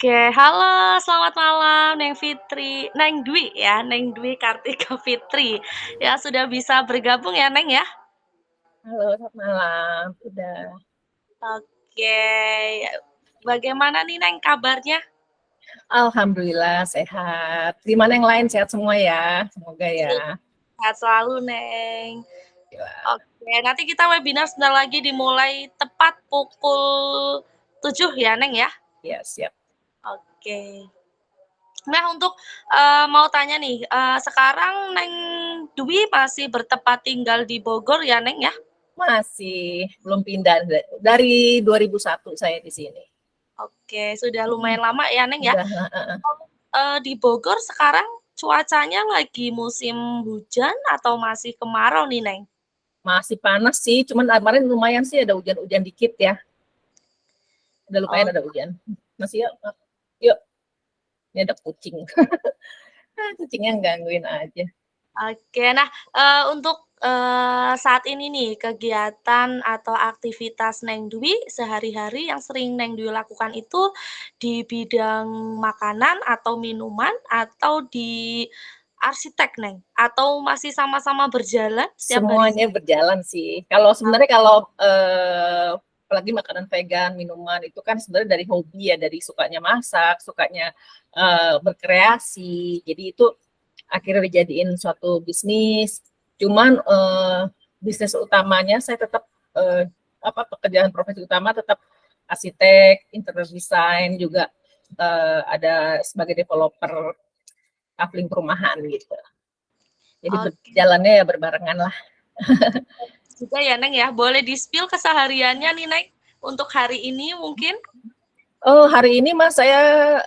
Oke, halo selamat malam Neng Fitri, Neng Dwi ya, Neng Dwi Kartika Fitri. Ya sudah bisa bergabung ya Neng ya? Halo, selamat malam. Udah. Oke, bagaimana nih Neng kabarnya? Alhamdulillah sehat. Gimana yang lain sehat semua ya? Semoga ya. Sehat selalu Neng. Gila. Oke, nanti kita webinar sebentar lagi dimulai tepat pukul 7 ya Neng ya? Ya, siap. Oke. Nah untuk, mau tanya nih, sekarang Neng Dwi masih bertempat tinggal di Bogor ya Neng ya? Masih belum pindah dari 2001 saya di sini. Oke, sudah lumayan lama ya Neng ya? Udah, Di Bogor sekarang cuacanya lagi musim hujan atau masih kemarau nih Neng? masih panas sih, cuman kemarin lumayan sih ada hujan-hujan dikit ya. Udah lumayan Oh, ada hujan. Masih yuk, yuk. Ini ada kucing. Kucingnya gangguin aja. oke. Nah, untuk, saat ini nih kegiatan atau aktivitas Neng Dwi sehari-hari yang sering Neng Dwi lakukan itu di bidang makanan atau minuman atau di arsitek Neng? Atau masih sama-sama berjalan setiap harinya? Semuanya berjalan sih. Kalau sebenarnya kalau apalagi makanan vegan, minuman itu kan sebenarnya dari hobi ya, dari sukanya masak, sukanya berkreasi. Jadi itu akhirnya dijadiin suatu bisnis. Cuman bisnis utamanya saya tetap pekerjaan profesi utama tetap arsitek, interior design juga ada sebagai developer kafling perumahan gitu. Jadi Oke, berjalannya ya berbarengan lah. juga ya Neng ya, boleh di-spill kesehariannya nih Neng, untuk hari ini mungkin? Oh, hari ini Mas saya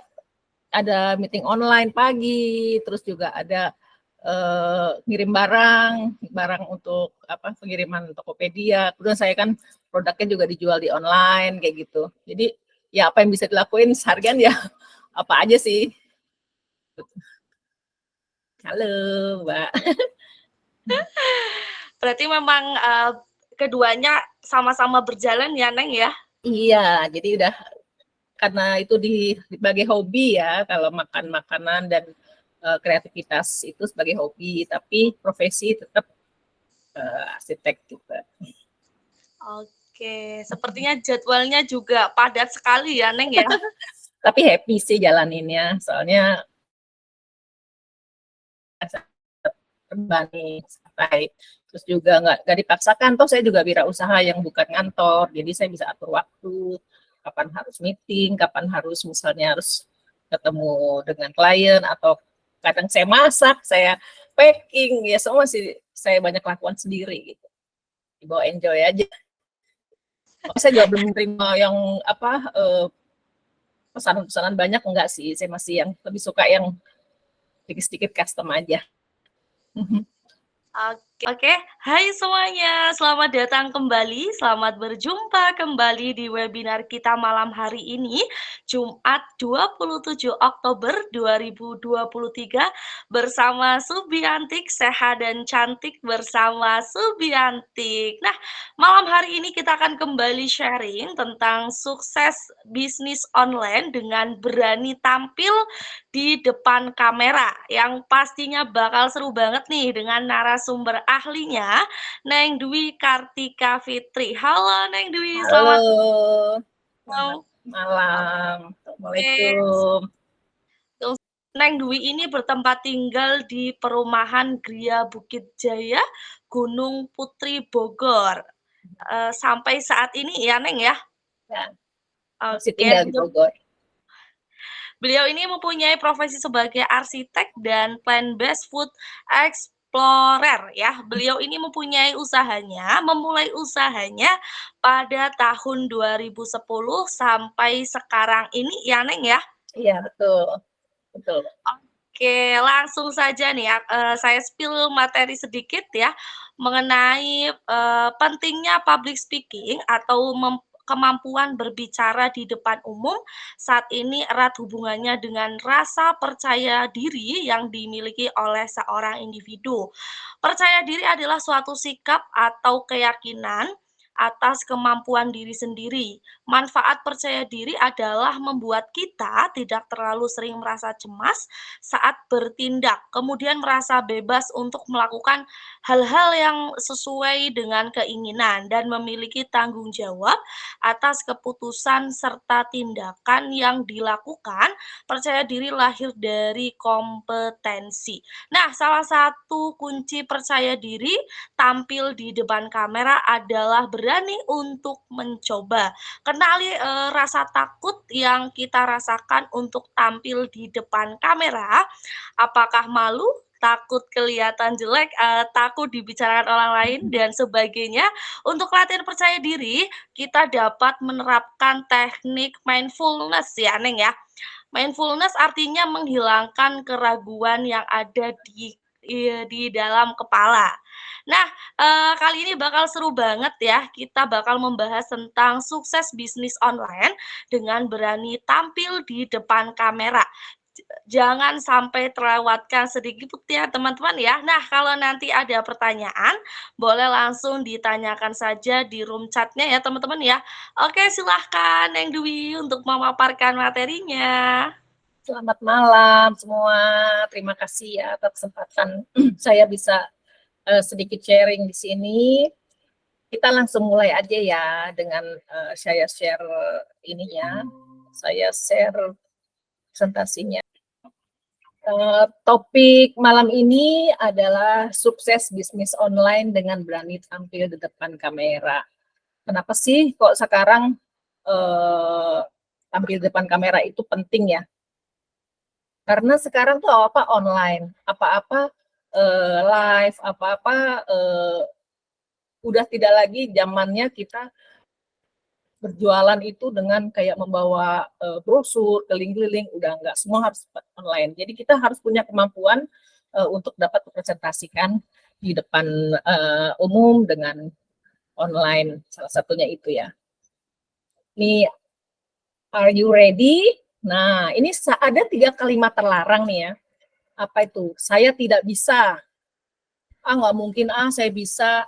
ada meeting online pagi, terus juga ada ngirim barang untuk pengiriman Tokopedia. Kemudian saya kan produknya juga dijual di online kayak gitu. Jadi ya apa yang bisa dilakuin seharian ya apa aja sih. Halo, Mbak. Berarti memang, keduanya sama-sama berjalan ya Neng ya? Iya, jadi udah karena itu sebagai hobi ya, kalau makan makanan dan kreativitas itu sebagai hobi, tapi profesi tetap arsitek juga. Oke, sepertinya jadwalnya juga padat sekali ya Neng ya? Tapi happy sih jalaninnya, soalnya terbani santai. Terus juga nggak dipaksakan, toh saya juga wirausaha yang bukan ngantor, jadi saya bisa atur waktu, kapan harus meeting, kapan harus misalnya harus ketemu dengan klien, atau kadang saya masak, saya packing, ya semua sih saya banyak lakukan sendiri gitu. Dibawa enjoy aja. Saya juga belum menerima yang pesanan-pesanan banyak, enggak sih. Saya masih yang lebih suka yang sedikit-sedikit custom aja. Oke, hai semuanya, selamat datang kembali, selamat berjumpa kembali di webinar kita malam hari ini, Jumat 27 Oktober 2023, bersama Subiantik, sehat dan cantik bersama Subiantik. Nah, malam hari ini kita akan kembali sharing tentang sukses bisnis online dengan berani tampil di depan kamera, yang pastinya bakal seru banget nih dengan narasumber ahlinya, Neng Dwi Kartika Fitri. Halo Neng Dwi, selamat Halo, selamat malam. malam. Oke, Assalamualaikum. Neng Dwi ini bertempat tinggal di perumahan Gria Bukit Jaya, Gunung Putri, Bogor. Sampai saat ini ya Neng ya? Ya, masih Oke, tinggal di Bogor. beliau ini mempunyai profesi sebagai arsitek dan plant-based food explorer ya. Beliau ini memulai usahanya pada tahun 2010 sampai sekarang ini ya Neng ya. Iya, betul, betul. Oke, langsung saja nih ya, saya spill materi sedikit ya, mengenai, pentingnya public speaking atau kemampuan berbicara di depan umum, saat ini erat hubungannya dengan rasa percaya diri yang dimiliki oleh seorang individu. Percaya diri adalah suatu sikap atau keyakinan atas kemampuan diri sendiri. Manfaat percaya diri adalah membuat kita tidak terlalu sering merasa cemas saat bertindak, kemudian merasa bebas untuk melakukan hal-hal yang sesuai dengan keinginan dan memiliki tanggung jawab atas keputusan serta tindakan yang dilakukan. Percaya diri lahir dari kompetensi. Nah, salah satu kunci percaya diri tampil di depan kamera adalah berani untuk mencoba. Kenali rasa takut yang kita rasakan untuk tampil di depan kamera. Apakah malu, takut kelihatan jelek, takut dibicarakan orang lain, dan sebagainya. Untuk latihan percaya diri, kita dapat menerapkan teknik mindfulness ya, Neng ya. Mindfulness artinya menghilangkan keraguan yang ada di dalam kepala. Nah, kali ini bakal seru banget ya. Kita bakal membahas tentang sukses bisnis online dengan berani tampil di depan kamera. Jangan sampai terlewatkan sedikit ya teman-teman ya. Nah, kalau nanti ada pertanyaan, boleh langsung ditanyakan saja di room chat-nya ya teman-teman ya. Oke, silahkan Neng Dwi untuk memaparkan materinya. Selamat malam semua. Terima kasih ya atas kesempatan saya bisa sedikit sharing di sini. Kita langsung mulai aja ya dengan saya share ininya. Saya share presentasinya. Topik malam ini adalah sukses bisnis online dengan berani tampil di depan kamera. Kenapa sih kok sekarang tampil di depan kamera itu penting ya? Karena sekarang tuh apa online, apa-apa live, apa-apa udah tidak lagi zamannya kita berjualan itu dengan kayak membawa brosur keliling-keliling, udah enggak, semua harus online. Jadi kita harus punya kemampuan untuk dapat presentasikan di depan umum dengan online, salah satunya itu ya. Ini, are you ready? Nah, ini ada 3 kalimat terlarang nih ya. Apa itu? Saya tidak bisa. Nggak mungkin, saya bisa.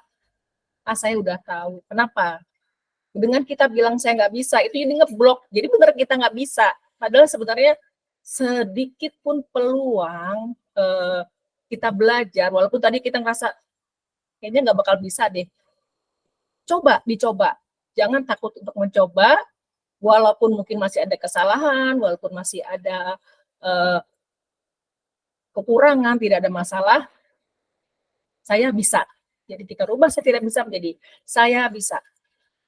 Saya udah tahu. Kenapa? Dengan kita bilang saya nggak bisa, itu ini ngeblok. Jadi benar kita nggak bisa. Padahal sebenarnya sedikit pun peluang kita belajar, walaupun tadi kita ngerasa kayaknya nggak bakal bisa deh. Dicoba. Jangan takut untuk mencoba, walaupun mungkin masih ada kesalahan, walaupun masih ada kekurangan, tidak ada masalah, saya bisa. Jadi kita rubah saya tidak bisa menjadi saya bisa.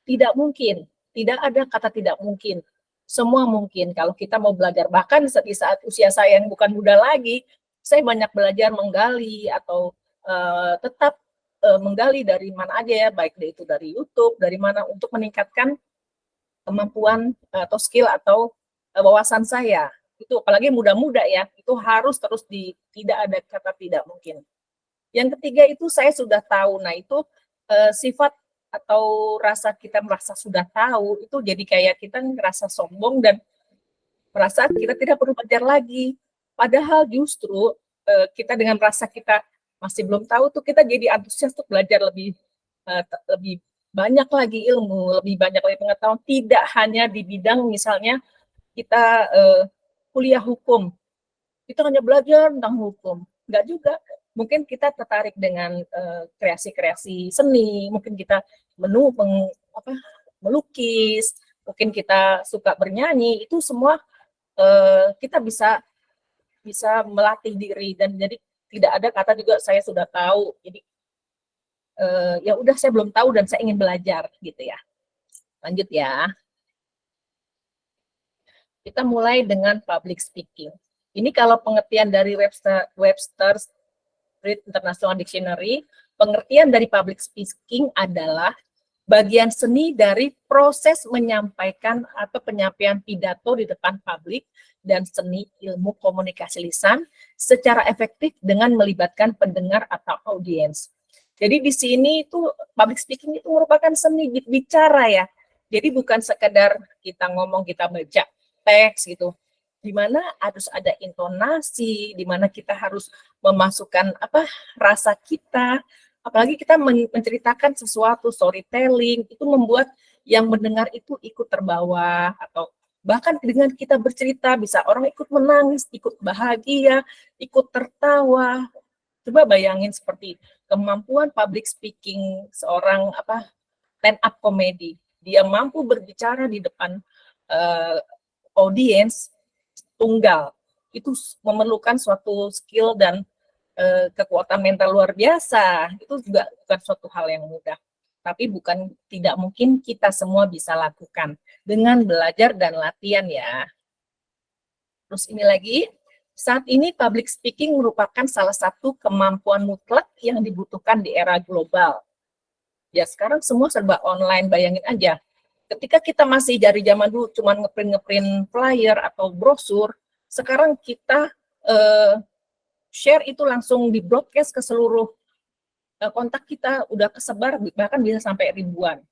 Tidak mungkin, tidak ada kata tidak mungkin. Semua mungkin kalau kita mau belajar. Bahkan di saat usia saya yang bukan muda lagi, saya banyak belajar menggali atau tetap menggali dari mana aja ya, baik itu dari YouTube, dari mana untuk meningkatkan kemampuan atau skill atau wawasan saya. Itu apalagi muda-muda ya, itu harus terus tidak ada kata tidak mungkin. Yang ketiga itu saya sudah tahu. Nah, itu sifat atau rasa kita merasa sudah tahu itu jadi kayak kita ngerasa sombong dan merasa kita tidak perlu belajar lagi. Padahal justru kita dengan rasa kita masih belum tahu tuh kita jadi antusias untuk belajar lebih banyak lagi ilmu, lebih banyak lagi pengetahuan, tidak hanya di bidang misalnya kita kuliah hukum. Itu hanya belajar tentang hukum. Enggak juga. Mungkin kita tertarik dengan kreasi-kreasi seni, mungkin kita melukis, mungkin kita suka bernyanyi, itu semua kita bisa melatih diri dan jadi tidak ada kata juga saya sudah tahu. Jadi ya udah saya belum tahu dan saya ingin belajar gitu ya. Lanjut ya. Kita mulai dengan public speaking. Ini kalau pengertian dari Webster's International Dictionary, pengertian dari public speaking adalah bagian seni dari proses menyampaikan atau penyampaian pidato di depan publik dan seni ilmu komunikasi lisan secara efektif dengan melibatkan pendengar atau audiens. Jadi di sini itu public speaking itu merupakan seni bicara ya. Jadi bukan sekedar kita ngomong, kita baca teks gitu, di mana harus ada intonasi, di mana kita harus memasukkan rasa kita, apalagi kita menceritakan sesuatu, storytelling, itu membuat yang mendengar itu ikut terbawa, atau bahkan dengan kita bercerita bisa orang ikut menangis, ikut bahagia, ikut tertawa. Coba bayangin seperti kemampuan public speaking seorang stand up comedy. Dia mampu berbicara di depan audiens tunggal. Itu memerlukan suatu skill dan kekuatan mental luar biasa. Itu juga bukan suatu hal yang mudah. Tapi bukan tidak mungkin kita semua bisa lakukan dengan belajar dan latihan ya. Terus ini lagi, saat ini public speaking merupakan salah satu kemampuan mutlak yang dibutuhkan di era global. Ya sekarang semua serba online, bayangin aja. Ketika kita masih dari zaman dulu cuma ngeprint flyer atau brosur, sekarang kita share itu langsung di broadcast ke seluruh kontak kita, udah kesebar bahkan bisa sampai ribuan.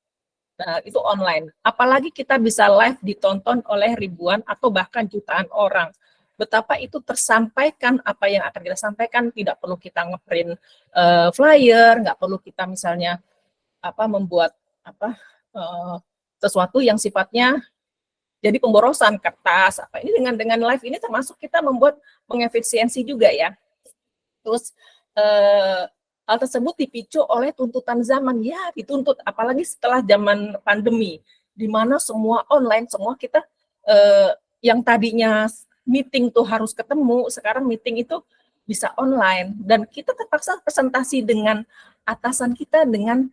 Nah, itu online. Apalagi kita bisa live ditonton oleh ribuan atau bahkan jutaan orang. Betapa itu tersampaikan apa yang akan kita sampaikan, tidak perlu kita ngeprint flyer, nggak perlu kita misalnya membuat sesuatu yang sifatnya jadi pemborosan kertas ini dengan live ini termasuk kita membuat mengefisiensi juga ya. Terus hal tersebut dipicu oleh tuntutan zaman ya, dituntut apalagi setelah zaman pandemi di mana semua online, semua kita yang tadinya meeting tuh harus ketemu, sekarang meeting itu bisa online dan kita terpaksa presentasi dengan atasan kita dengan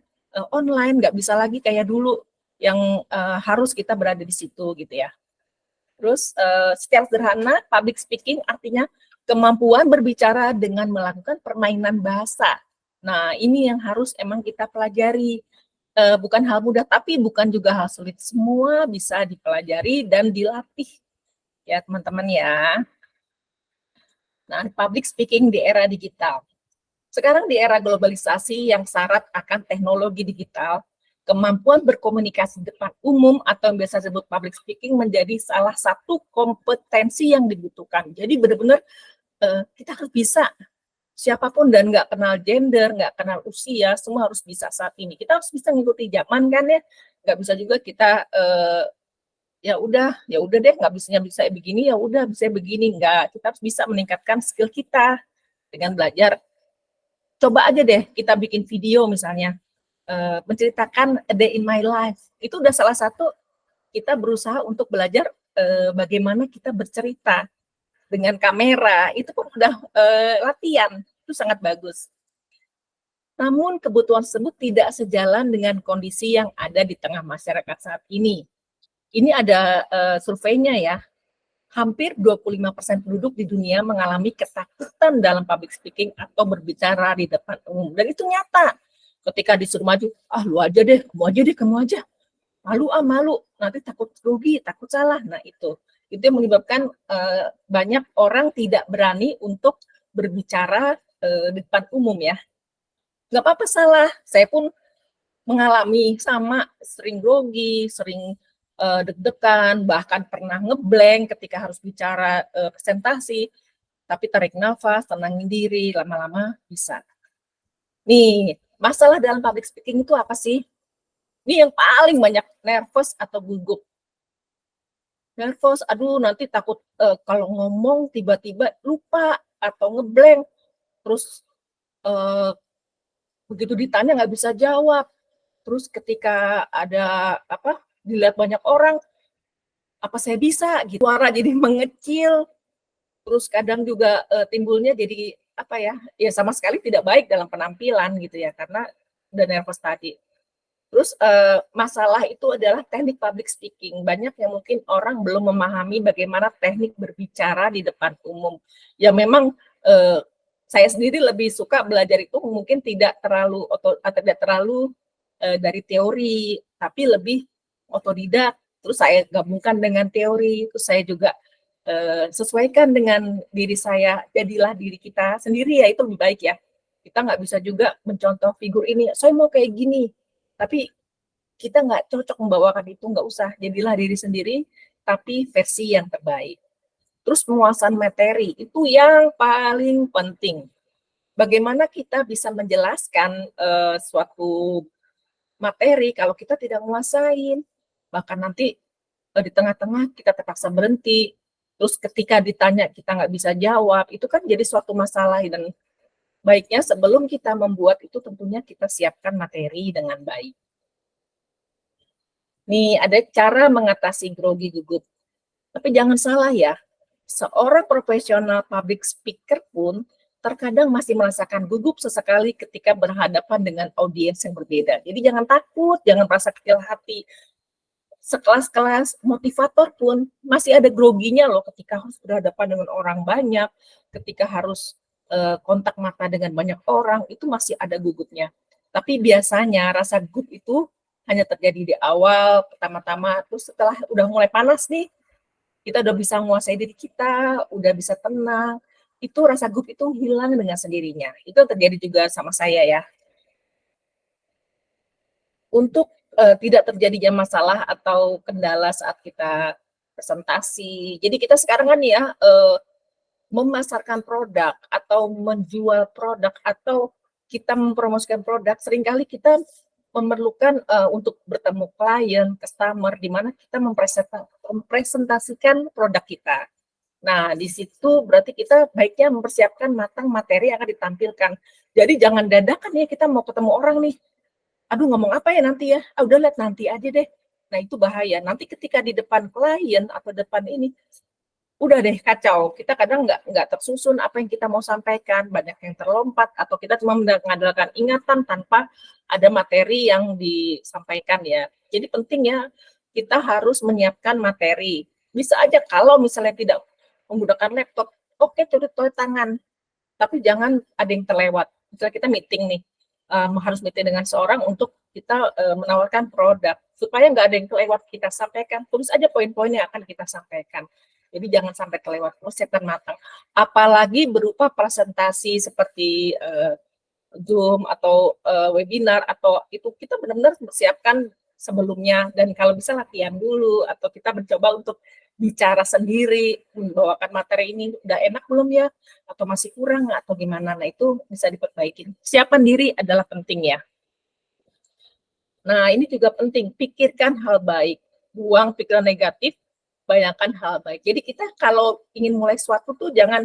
online, nggak bisa lagi kayak dulu yang harus kita berada di situ gitu ya. Terus secara sederhana public speaking artinya kemampuan berbicara dengan melakukan permainan bahasa. Nah ini yang harus emang kita pelajari. Bukan hal mudah tapi bukan juga hal sulit, semua bisa dipelajari dan dilatih ya teman-teman ya. Nah public speaking di era digital. Sekarang di era globalisasi yang syarat akan teknologi digital, kemampuan berkomunikasi di depan umum atau yang biasa disebut public speaking menjadi salah satu kompetensi yang dibutuhkan. Jadi benar-benar kita harus bisa, siapapun dan nggak kenal gender, nggak kenal usia, semua harus bisa saat ini. Kita harus bisa mengikuti zaman kan ya, nggak bisa juga kita ya udah deh nggak bisa begini, ya udah bisa begini, nggak. Kita harus bisa meningkatkan skill kita dengan belajar. Coba aja deh kita bikin video misalnya, menceritakan a day in my life. Itu udah salah satu kita berusaha untuk belajar bagaimana kita bercerita dengan kamera. Itu pun udah latihan, itu sangat bagus. Namun kebutuhan tersebut tidak sejalan dengan kondisi yang ada di tengah masyarakat saat ini. Ini ada surveinya ya. Hampir 25% penduduk di dunia mengalami ketakutan dalam public speaking atau berbicara di depan umum. Dan itu nyata. Ketika disuruh maju, lu aja deh, kamu aja. Malu, nanti takut rugi, takut salah. Nah itu yang menyebabkan banyak orang tidak berani untuk berbicara di depan umum ya. Nggak apa-apa salah, saya pun mengalami sama, sering grogi, sering deg-degan, bahkan pernah ngeblank ketika harus bicara presentasi, tapi tarik nafas, tenangin diri, lama-lama bisa. Nih, masalah dalam public speaking itu apa sih? Ini yang paling banyak, nervous atau gugup. Nervous, aduh nanti takut kalau ngomong tiba-tiba lupa atau ngeblank, terus begitu ditanya nggak bisa jawab, terus ketika ada dilihat banyak orang, apa saya bisa gitu, suara jadi mengecil, terus kadang juga timbulnya jadi ya sama sekali tidak baik dalam penampilan gitu ya, karena udah nervous tadi. Terus masalah itu adalah teknik public speaking. Banyak yang mungkin orang belum memahami bagaimana teknik berbicara di depan umum. Ya memang saya sendiri lebih suka belajar itu mungkin tidak terlalu dari teori, tapi lebih otodidak. Terus saya gabungkan dengan teori, terus saya juga sesuaikan dengan diri saya, jadilah diri kita sendiri ya, itu lebih baik ya. Kita nggak bisa juga mencontoh figur ini, saya mau kayak gini, tapi kita nggak cocok membawakan itu, nggak usah, jadilah diri sendiri, tapi versi yang terbaik. Terus penguasaan materi, itu yang paling penting. bagaimana kita bisa menjelaskan suatu materi kalau kita tidak menguasain. Bahkan nanti di tengah-tengah kita terpaksa berhenti, terus ketika ditanya kita nggak bisa jawab, itu kan jadi suatu masalah. Dan baiknya sebelum kita membuat itu tentunya kita siapkan materi dengan baik. Nih, ada cara mengatasi grogi gugup. Tapi jangan salah ya, seorang profesional public speaker pun terkadang masih merasakan gugup sesekali ketika berhadapan dengan audiens yang berbeda. Jadi jangan takut, jangan merasa kecil hati. Sekelas-kelas motivator pun masih ada groginya loh ketika harus berhadapan dengan orang banyak, ketika harus kontak mata dengan banyak orang, itu masih ada gugupnya. Tapi biasanya rasa gugup itu hanya terjadi di awal, pertama-tama, terus setelah udah mulai panas nih, kita udah bisa menguasai diri kita, udah bisa tenang, itu rasa gugup itu hilang dengan sendirinya. Itu terjadi juga sama saya ya. Untuk tidak terjadinya masalah atau kendala saat kita presentasi. Jadi kita sekarang kan ya memasarkan produk atau menjual produk atau kita mempromosikan produk, seringkali kita memerlukan untuk bertemu klien, customer, di mana kita mempresentasikan produk kita. Nah, di situ berarti kita baiknya mempersiapkan matang materi yang akan ditampilkan. Jadi jangan dadakan ya kita mau ketemu orang nih, aduh ngomong apa ya nanti ya, udah lihat nanti aja deh. Nah itu bahaya, nanti ketika di depan klien atau depan ini, udah deh kacau, kita kadang nggak tersusun apa yang kita mau sampaikan, banyak yang terlompat, atau kita cuma mengandalkan ingatan tanpa ada materi yang disampaikan ya. Jadi penting ya, kita harus menyiapkan materi. Bisa aja kalau misalnya tidak menggunakan laptop, oke tulis tangan, tapi jangan ada yang terlewat. Misalnya kita meeting nih, harus meeting dengan seorang untuk kita menawarkan produk, supaya nggak ada yang kelewat kita sampaikan, tulis aja poin-poin yang akan kita sampaikan. Jadi jangan sampai kelewat, persiapkan matang. Apalagi berupa presentasi seperti Zoom atau webinar, atau itu kita benar-benar mempersiapkan sebelumnya, dan kalau bisa latihan dulu, atau kita mencoba untuk bicara sendiri, membawakan materi ini, udah enak belum ya, atau masih kurang, atau gimana, nah itu bisa diperbaiki. Siapan diri adalah penting ya. Nah ini juga penting, pikirkan hal baik, buang pikiran negatif, bayangkan hal baik. Jadi kita kalau ingin mulai sesuatu tuh jangan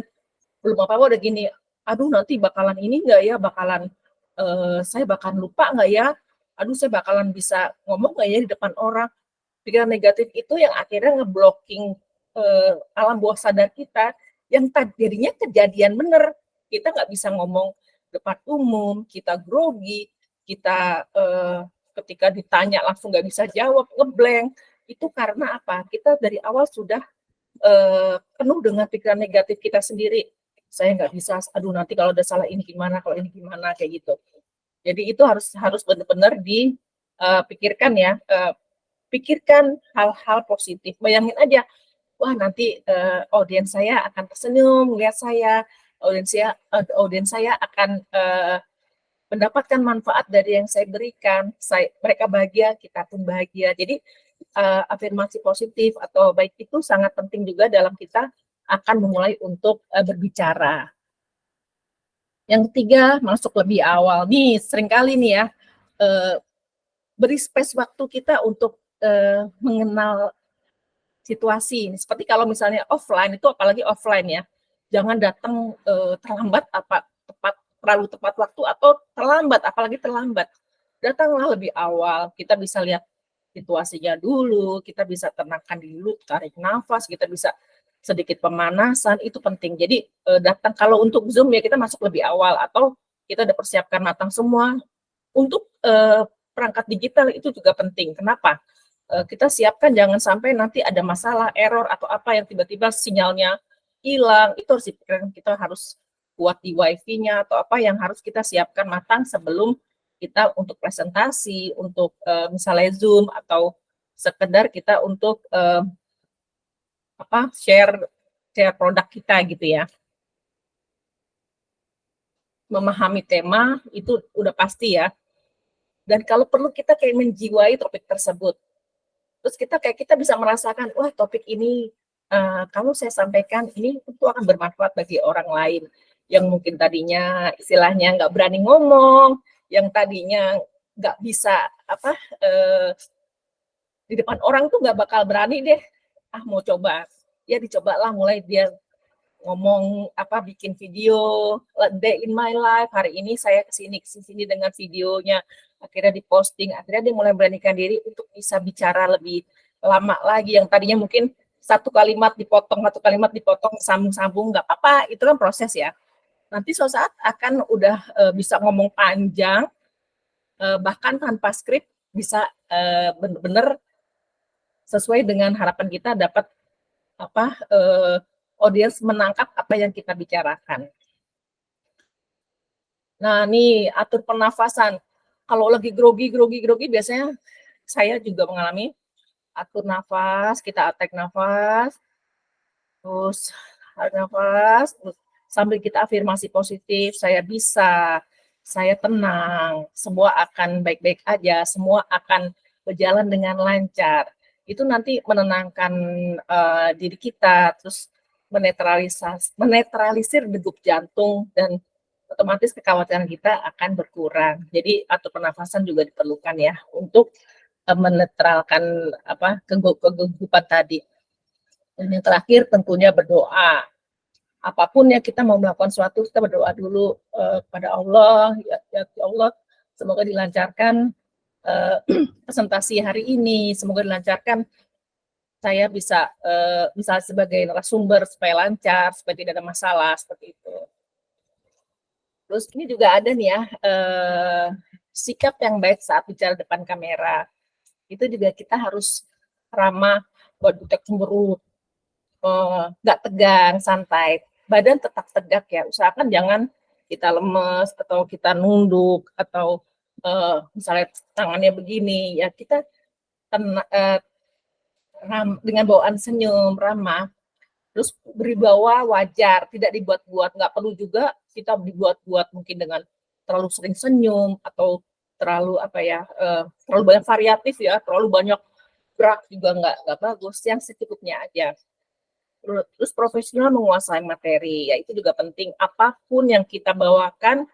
belum apa-apa udah gini, aduh nanti bakalan ini nggak ya, bakalan saya bakalan lupa nggak ya, aduh saya bakalan bisa ngomong nggak ya di depan orang. Pikiran negatif itu yang akhirnya ngeblocking alam bawah sadar kita, yang tadinya kejadian bener, kita nggak bisa ngomong depan umum, kita grogi, kita ketika ditanya langsung nggak bisa jawab, ngeblank, itu karena apa? Kita dari awal sudah penuh dengan pikiran negatif kita sendiri. Saya nggak bisa, aduh nanti kalau udah salah ini gimana, kalau ini gimana, kayak gitu. Jadi itu harus benar-benar dipikirkan ya, pikirkan hal-hal positif. Bayangin aja, wah nanti audiens saya akan tersenyum melihat saya, audiens saya akan mendapatkan manfaat dari yang saya berikan, mereka bahagia, kita pun bahagia. Jadi afirmasi positif atau baik itu sangat penting juga dalam kita akan memulai untuk berbicara. Yang ketiga, masuk lebih awal. Nih, seringkali nih ya, beri space waktu kita untuk mengenal situasi. Seperti kalau misalnya offline, itu apalagi offline ya, jangan datang terlambat, terlalu tepat waktu, atau terlambat, apalagi terlambat. Datanglah lebih awal, kita bisa lihat situasinya dulu, kita bisa tenangkan dulu, tarik nafas, kita bisa sedikit pemanasan, itu penting. Jadi datang, kalau untuk Zoom ya kita masuk lebih awal, atau kita udah persiapkan matang semua. Untuk perangkat digital itu juga penting. Kenapa? Kita siapkan jangan sampai nanti ada masalah, error, atau apa yang tiba-tiba sinyalnya hilang, itu harus dipikirkan, kita harus kuat di wifi-nya, atau apa yang harus kita siapkan matang sebelum kita untuk presentasi, untuk misalnya Zoom, atau sekedar kita untuk share produk kita gitu ya. Memahami tema itu udah pasti ya. Dan kalau perlu kita kayak menjiwai topik tersebut. Terus kita bisa merasakan, wah topik ini kalau saya sampaikan ini tentu akan bermanfaat bagi orang lain. yang mungkin tadinya istilahnya nggak berani ngomong, yang tadinya nggak bisa di depan orang tuh nggak bakal berani deh, mau coba. Ya dicobalah, mulai dia ngomong bikin video day in my life, hari ini saya kesini dengan videonya, akhirnya diposting, akhirnya dia mulai beranikan diri untuk bisa bicara lebih lama lagi, yang tadinya mungkin satu kalimat dipotong sambung-sambung, nggak apa-apa, itu kan proses ya. Nanti suatu saat akan udah bisa ngomong panjang, bahkan tanpa skrip, bisa benar-benar sesuai dengan harapan kita, dapat audiens menangkap apa yang kita bicarakan. Nah, nih atur pernafasan. Kalau lagi grogi biasanya saya juga mengalami atur nafas, kita tarik nafas, terus tarik nafas, terus sambil kita afirmasi positif, saya bisa, saya tenang, semua akan baik-baik aja, semua akan berjalan dengan lancar. Itu nanti menenangkan diri kita, terus menetralisir degup jantung, dan otomatis kekhawatiran kita akan berkurang. Jadi atur pernafasan juga diperlukan ya untuk menetralkan kegugupan tadi. Dan yang terakhir tentunya berdoa. Apapun yang kita mau melakukan sesuatu, kita berdoa dulu kepada Allah, ya Allah, semoga dilancarkan presentasi hari ini, semoga dilancarkan, saya bisa misalnya sebagai narasumber supaya lancar, supaya tidak ada masalah, seperti itu. Terus ini juga ada nih ya, sikap yang baik saat bicara depan kamera. Itu juga kita harus ramah, buat cemberut, nggak tegang, santai. Badan tetap tegak ya, usahakan jangan kita lemes, atau kita nunduk, atau misalnya tangannya begini, ya kita dengan bawaan senyum, ramah, terus berwibawa wajar, tidak dibuat-buat, nggak perlu juga kita dibuat-buat mungkin dengan terlalu sering senyum, atau terlalu terlalu banyak variatif ya, terlalu banyak gerak juga nggak bagus, yang secukupnya aja. Terus profesional menguasai materi, ya itu juga penting. Apapun yang kita bawakan,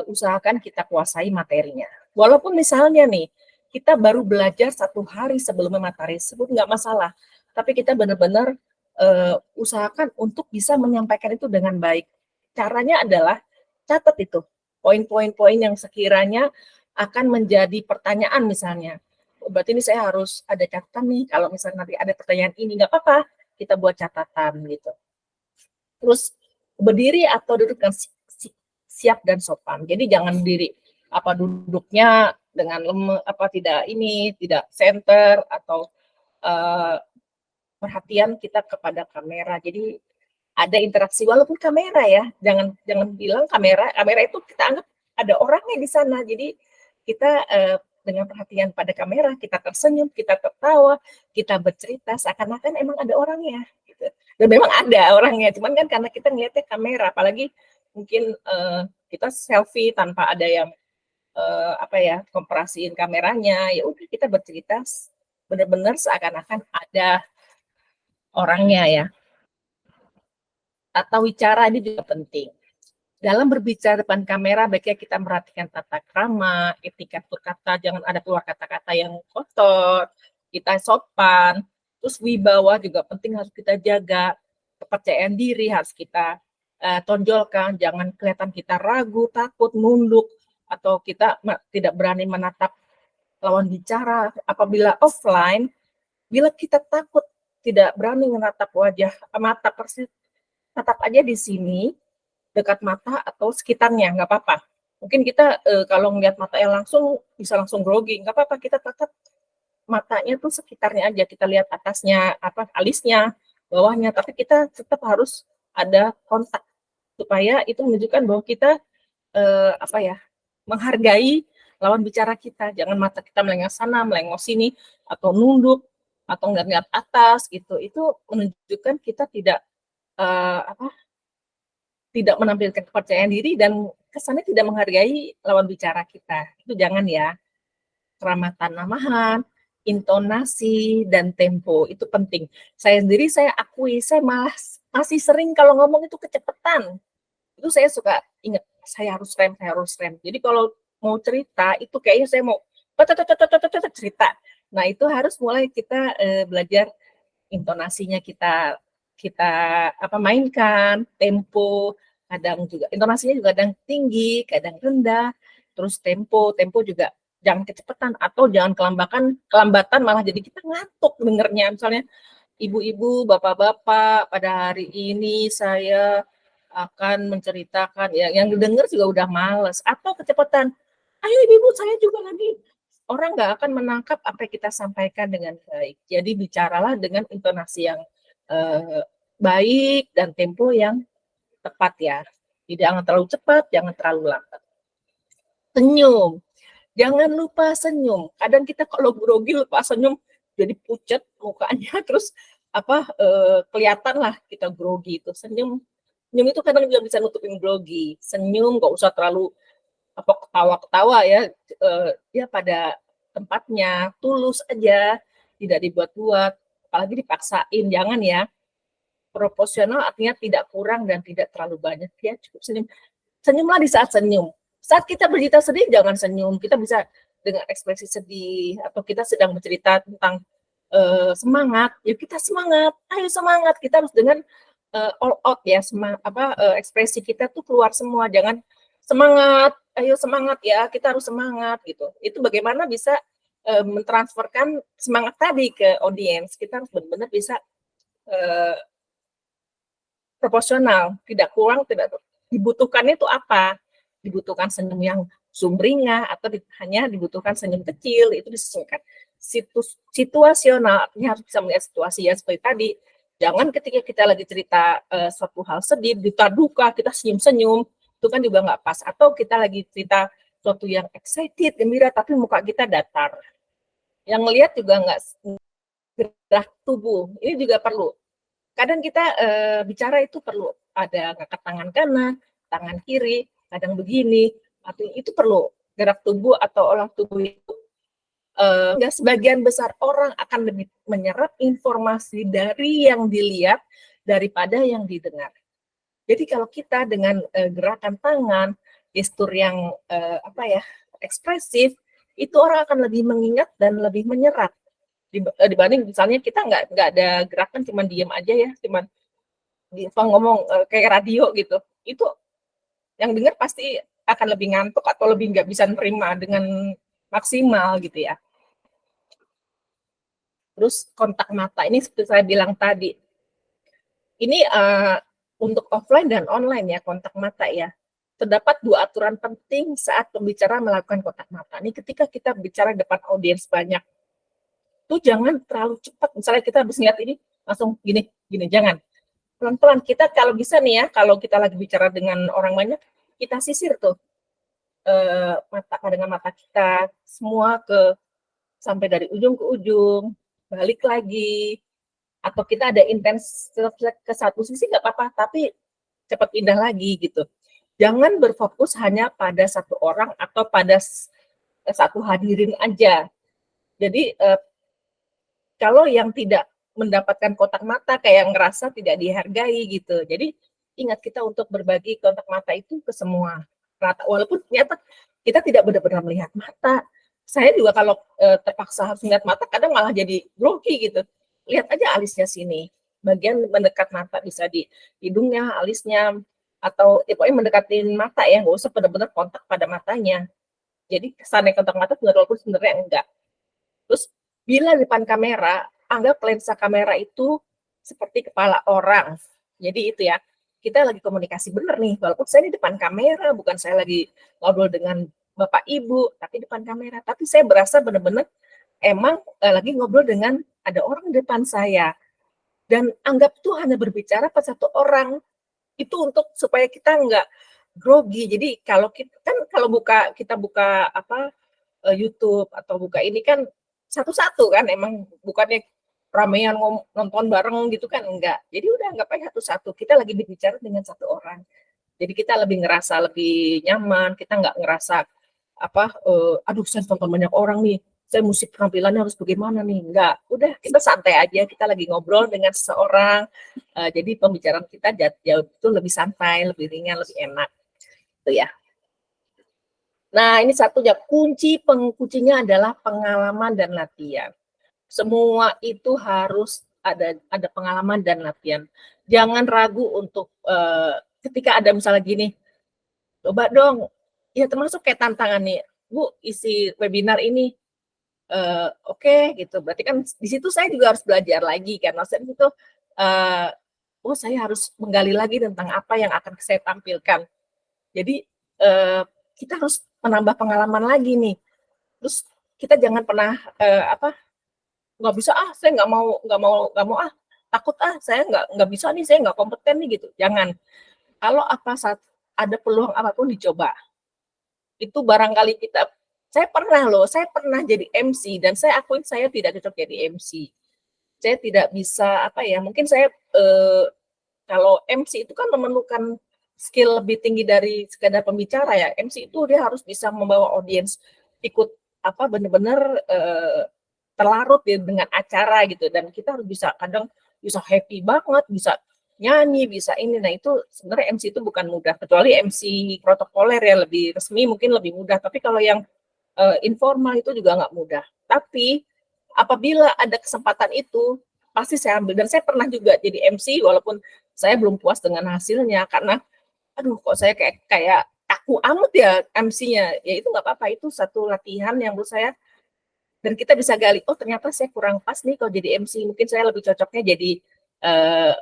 usahakan kita kuasai materinya. Walaupun misalnya nih, kita baru belajar 1 hari sebelum materi tersebut, nggak masalah. Tapi kita benar-benar usahakan untuk bisa menyampaikan itu dengan baik. Caranya adalah catat itu, poin-poin yang sekiranya akan menjadi pertanyaan misalnya. Berarti ini saya harus ada catatan nih, kalau misalnya nanti ada pertanyaan ini, nggak apa-apa, kita buat catatan gitu. Terus berdiri atau duduk dengan siap dan sopan. Jadi jangan berdiri duduknya dengan tidak center, atau perhatian kita kepada kamera. Jadi ada interaksi walaupun kamera ya. Jangan bilang kamera itu kita anggap ada orangnya di sana. Jadi kita dengan perhatian pada kamera, kita tersenyum, kita tertawa, kita bercerita seakan-akan emang ada orangnya gitu. Dan memang ada orangnya, cuman kan karena kita ngeliatnya kamera, apalagi mungkin kita selfie tanpa ada yang komparasiin kameranya, ya udah kita bercerita benar-benar seakan-akan ada orangnya ya. Tata wicara ini juga penting. Dalam berbicara depan kamera, baiknya kita merhatikan tata krama, etika berkata, jangan ada keluar kata-kata yang kotor, kita sopan, terus wibawa juga penting, harus kita jaga, kepercayaan diri harus kita tonjolkan, jangan kelihatan kita ragu, takut, nunduk, atau kita tidak berani menatap lawan bicara. Apabila offline, bila kita takut, tidak berani menatap wajah, mata persis, tatap aja di sini, dekat mata atau sekitarnya, nggak apa-apa. Mungkin kita kalau ngeliat matanya langsung, bisa langsung grogi, nggak apa-apa, kita tetap matanya tuh sekitarnya aja, kita lihat atasnya, alisnya, bawahnya, tapi kita tetap harus ada kontak, supaya itu menunjukkan bahwa kita menghargai lawan bicara kita. Jangan mata kita melengos sana, melengos sini, atau nunduk, atau nggak lihat atas gitu. Itu menunjukkan kita tidak tidak menampilkan kepercayaan diri, dan kesannya tidak menghargai lawan bicara kita. Itu jangan ya. Keramatan namahan, intonasi, dan tempo itu penting. Saya sendiri, saya akui, saya masih sering kalau ngomong itu kecepatan. Itu saya suka ingat, saya harus rem, saya harus rem. Jadi kalau mau cerita itu kayaknya saya mau cerita. Nah itu harus mulai kita belajar intonasinya, kita kita mainkan tempo, kadang juga intonasinya juga kadang tinggi, kadang rendah, terus tempo juga jangan kecepatan atau jangan kelambatan malah jadi kita ngantuk dengernya. Misalnya ibu-ibu, bapak-bapak, pada hari ini saya akan menceritakan, ya yang denger juga udah males, atau kecepatan, ayo ibu-ibu saya juga lagi. Orang nggak akan menangkap apa yang kita sampaikan dengan baik. Jadi bicaralah dengan intonasi yang eh, baik dan tempo yang tepat ya. Jangan terlalu cepat, jangan terlalu lambat. Senyum, jangan lupa senyum. Kadang kita kalau grogi lupa senyum, jadi pucat mukanya, terus kelihatan lah kita grogi itu. Senyum itu kadang juga bisa nutupin grogi. Senyum nggak usah terlalu ketawa-ketawa ya, ya pada tempatnya, tulus aja, tidak dibuat-buat, apalagi dipaksain, jangan ya. Proporsional artinya tidak kurang dan tidak terlalu banyak ya, cukup senyum. Senyumlah di saat senyum. Saat kita bercerita sedih, jangan senyum. Kita bisa dengan ekspresi sedih, atau kita sedang bercerita tentang semangat, ya kita semangat, ayo semangat. Kita harus dengan all out ya, ekspresi kita tuh keluar semua. Jangan semangat, ayo semangat ya, kita harus semangat gitu. Itu bagaimana bisa mentransferkan semangat tadi ke audiens. Kita harus benar-benar bisa proporsional, tidak kurang, tidak dibutuhkannya itu apa? Dibutuhkan senyum yang sumringah atau hanya dibutuhkan senyum kecil, itu disesuaikan. Situasional, artinya harus bisa melihat situasi ya, seperti tadi. Jangan ketika kita lagi cerita suatu hal sedih, duka duka, kita senyum-senyum, itu kan juga nggak pas. Atau kita lagi cerita suatu yang excited, gembira, tapi muka kita datar. Yang ngelihat juga nggak gerak tubuh, ini juga perlu. Kadang kita bicara itu perlu ada ngangkat tangan kanan, tangan kiri, kadang begini, atau itu perlu gerak tubuh atau olah tubuh itu. Sebagian besar orang akan lebih menyerap informasi dari yang dilihat daripada yang didengar. Jadi kalau kita dengan gerakan tangan, gestur yang ekspresif, itu orang akan lebih mengingat dan lebih menyerap dibanding misalnya kita nggak ada gerakan, cuma diam aja ya, cuma ngomong kayak radio gitu. Itu yang dengar pasti akan lebih ngantuk atau lebih nggak bisa nerima dengan maksimal gitu ya. Terus kontak mata ini seperti saya bilang tadi, ini untuk offline dan online ya, kontak mata ya. Terdapat 2 aturan penting saat pembicara melakukan kontak mata. Ini ketika kita bicara depan audiens banyak, tuh jangan terlalu cepat. Misalnya kita habis lihat ini langsung gini, jangan. Pelan-pelan. Kita kalau bisa nih ya, kalau kita lagi bicara dengan orang banyak, kita sisir tuh pandangan mata kita semua sampai dari ujung ke ujung, balik lagi, atau kita ada intens ke satu sisi nggak apa-apa, tapi cepat pindah lagi gitu. Jangan berfokus hanya pada satu orang atau pada satu hadirin aja. Jadi kalau yang tidak mendapatkan kontak mata kayak ngerasa tidak dihargai gitu. Jadi ingat, kita untuk berbagi kontak mata itu ke semua rata, walaupun ternyata kita tidak benar-benar melihat mata. Saya juga kalau terpaksa harus melihat mata, kadang malah jadi grogi gitu. Lihat aja alisnya sini, bagian mendekat mata, bisa di hidungnya, alisnya, atau pokoknya mendekatin mata ya, nggak usah benar-benar kontak pada matanya. Jadi kesannya kontak mata walaupun sebenarnya enggak. Terus bila di depan kamera, anggap lensa kamera itu seperti kepala orang. Jadi itu ya, kita lagi komunikasi bener nih, walaupun saya di depan kamera, bukan saya lagi ngobrol dengan Bapak Ibu, tapi depan kamera. Tapi saya berasa benar-benar emang lagi ngobrol dengan ada orang di depan saya. Dan anggap tuh hanya berbicara pada satu orang. Itu untuk supaya kita nggak grogi. Jadi kalau kita buka YouTube atau buka ini kan satu-satu kan, emang bukannya ramean nonton bareng gitu kan, enggak. Jadi udah anggap aja satu-satu, kita lagi berbicara dengan satu orang. Jadi kita lebih ngerasa lebih nyaman, kita nggak ngerasa aduh saya nonton banyak orang nih, saya musik penampilannya harus bagaimana nih, enggak, udah kita santai aja, kita lagi ngobrol dengan seseorang, jadi pembicaraan kita jauh itu lebih santai, lebih ringan, lebih enak, itu ya. Nah, ini satunya, kuncinya adalah pengalaman dan latihan. Semua itu harus ada pengalaman dan latihan. Jangan ragu untuk ketika ada misalnya gini, coba dong, ya termasuk kayak tantangan nih, Bu, isi webinar ini, oke, gitu. Berarti kan di situ saya juga harus belajar lagi kan. Maksudnya itu, oh saya harus menggali lagi tentang apa yang akan saya tampilkan. Jadi kita harus menambah pengalaman lagi nih. Terus kita jangan pernah nggak bisa saya nggak mau takut saya nggak bisa nih, saya nggak kompeten nih gitu. Jangan. Kalau saat ada peluang apapun dicoba. Itu barangkali saya pernah jadi MC dan saya akuin saya tidak cocok jadi MC. Saya tidak bisa mungkin saya kalau MC itu kan memerlukan skill lebih tinggi dari sekedar pembicara ya. MC itu dia harus bisa membawa audiens ikut benar-benar terlarut ya dengan acara gitu, dan kita harus kadang bisa happy banget, bisa nyanyi, bisa ini. Nah, itu sebenarnya MC itu bukan mudah, kecuali MC protokoler ya lebih resmi mungkin lebih mudah, tapi kalau yang informal itu juga nggak mudah. Tapi apabila ada kesempatan itu pasti saya ambil, dan saya pernah juga jadi MC walaupun saya belum puas dengan hasilnya karena aduh kok saya kayak kaku amat ya MC-nya. Ya itu nggak apa-apa, itu satu latihan yang menurut saya, dan kita bisa gali, oh ternyata saya kurang pas nih kalau jadi MC, mungkin saya lebih cocoknya jadi eh,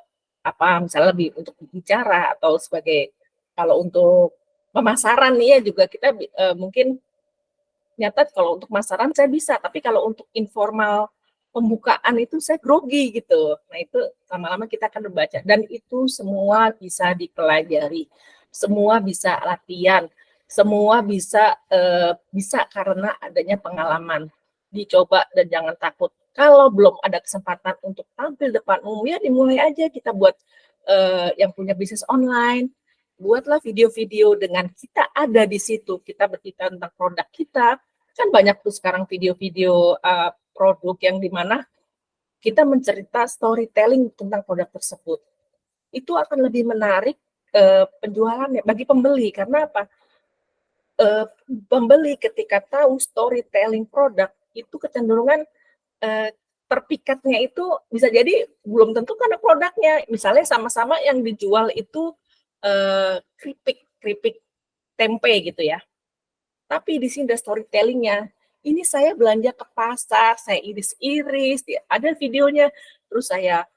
misalnya lebih untuk bicara, atau sebagai kalau untuk pemasaran nih ya juga kita mungkin nyata kalau untuk pemasaran saya bisa, tapi kalau untuk informal pembukaan itu saya grogi gitu. Nah itu lama-lama kita akan membaca, dan itu semua bisa dipelajari, semua bisa latihan, semua bisa karena adanya pengalaman. Dicoba dan jangan takut. Kalau belum ada kesempatan untuk tampil depan umum ya dimulai aja, kita buat yang punya bisnis online, buatlah video-video dengan kita ada di situ, kita bercerita tentang produk kita. Kan banyak tuh sekarang video-video produk yang dimana kita mencerita storytelling tentang produk tersebut. Itu akan lebih menarik penjualannya bagi pembeli, karena apa? Pembeli ketika tahu storytelling produk itu kecenderungan terpikatnya itu bisa jadi belum tentu karena produknya. Misalnya sama-sama yang dijual itu keripik tempe gitu ya. Tapi di sini ada storytelling-nya. Ini saya belanja ke pasar, saya iris-iris, ada videonya, terus saya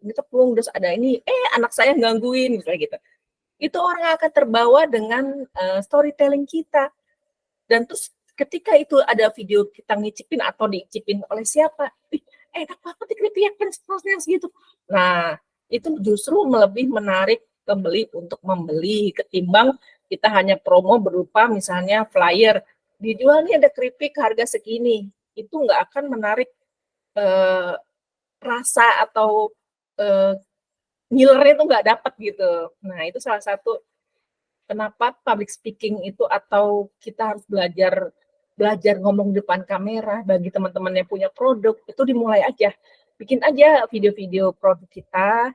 ditepung, terus ada ini, anak saya gangguin, misalnya gitu. Itu orang akan terbawa dengan storytelling kita. Dan terus ketika itu ada video kita ngicipin atau dicipin oleh siapa, enak banget di keripik yang segitu. Nah, itu justru lebih menarik pembeli untuk membeli ketimbang kita hanya promo berupa misalnya flyer, dijual nih ada keripik harga segini, itu nggak akan menarik rasa atau ngilernya itu nggak dapat gitu. Nah itu salah satu kenapa public speaking itu, atau kita harus belajar ngomong depan kamera. Bagi teman-teman yang punya produk itu dimulai aja, bikin aja video-video produk kita,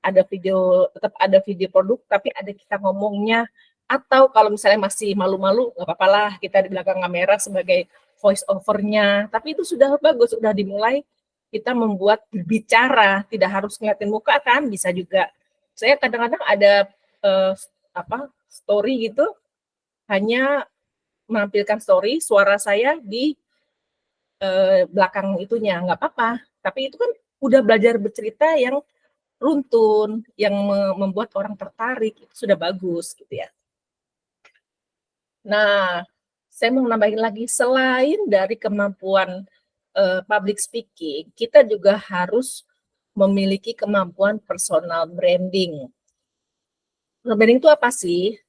tetap ada video produk tapi ada kita ngomongnya, atau kalau misalnya masih malu-malu nggak apa-apa lah kita di belakang kamera sebagai voice over-nya, tapi itu sudah bagus, sudah dimulai kita membuat bicara, tidak harus ngeliatin muka kan, bisa juga. Saya kadang-kadang ada story gitu, hanya menampilkan story suara saya di belakang itunya, nggak apa-apa, tapi itu kan udah belajar bercerita yang runtun, yang membuat orang tertarik, itu sudah bagus gitu ya. Nah, saya mau nambahin lagi, selain dari kemampuan public speaking, kita juga harus memiliki kemampuan personal branding. Personal branding itu apa sih?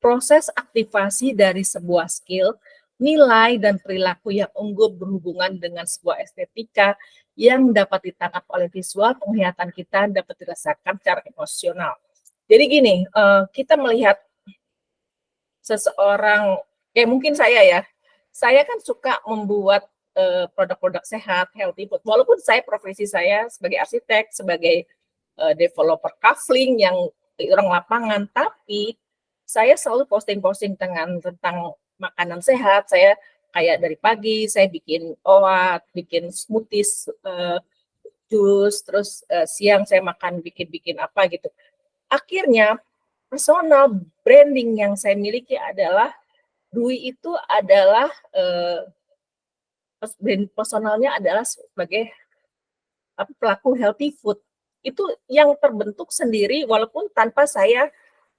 Proses aktivasi dari sebuah skill, nilai, dan perilaku yang unggul berhubungan dengan sebuah estetika yang dapat ditangkap oleh visual, penglihatan kita dapat dirasakan secara emosional. Jadi gini, kita melihat seseorang, kayak mungkin saya kan suka membuat produk-produk sehat, healthy food. Walaupun profesi saya sebagai arsitek, sebagai developer kafling yang orang lapangan, tapi saya selalu posting-posting tentang makanan sehat. Saya kayak dari pagi saya bikin oat, bikin smoothies, jus, terus siang saya bikin apa gitu. Akhirnya personal branding yang saya miliki adalah Dwi itu adalah brand personalnya adalah sebagai pelaku healthy food. Itu yang terbentuk sendiri walaupun tanpa saya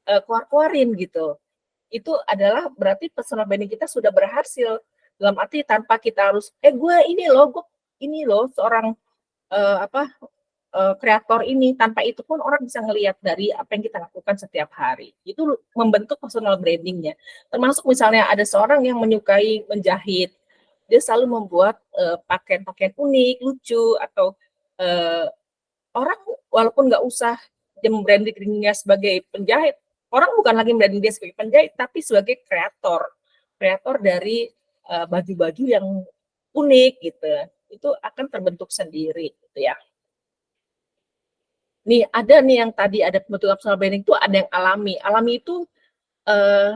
keluar-keluarin gitu. Itu adalah berarti personal branding kita sudah berhasil, dalam arti tanpa kita harus gue ini loh seorang kreator ini. Tanpa itu pun orang bisa ngelihat dari apa yang kita lakukan setiap hari. Itu membentuk personal brandingnya. Termasuk misalnya ada seorang yang menyukai menjahit, dia selalu membuat pakaian-pakaian unik, lucu, atau orang walaupun nggak usah dia membranding dirinya sebagai penjahit, orang bukan lagi branding dia sebagai penjahit, tapi sebagai kreator dari baju-baju yang unik gitu. Itu akan terbentuk sendiri gitu ya. Nih ada nih yang tadi ada pembentukan personal branding itu ada yang alami. Alami itu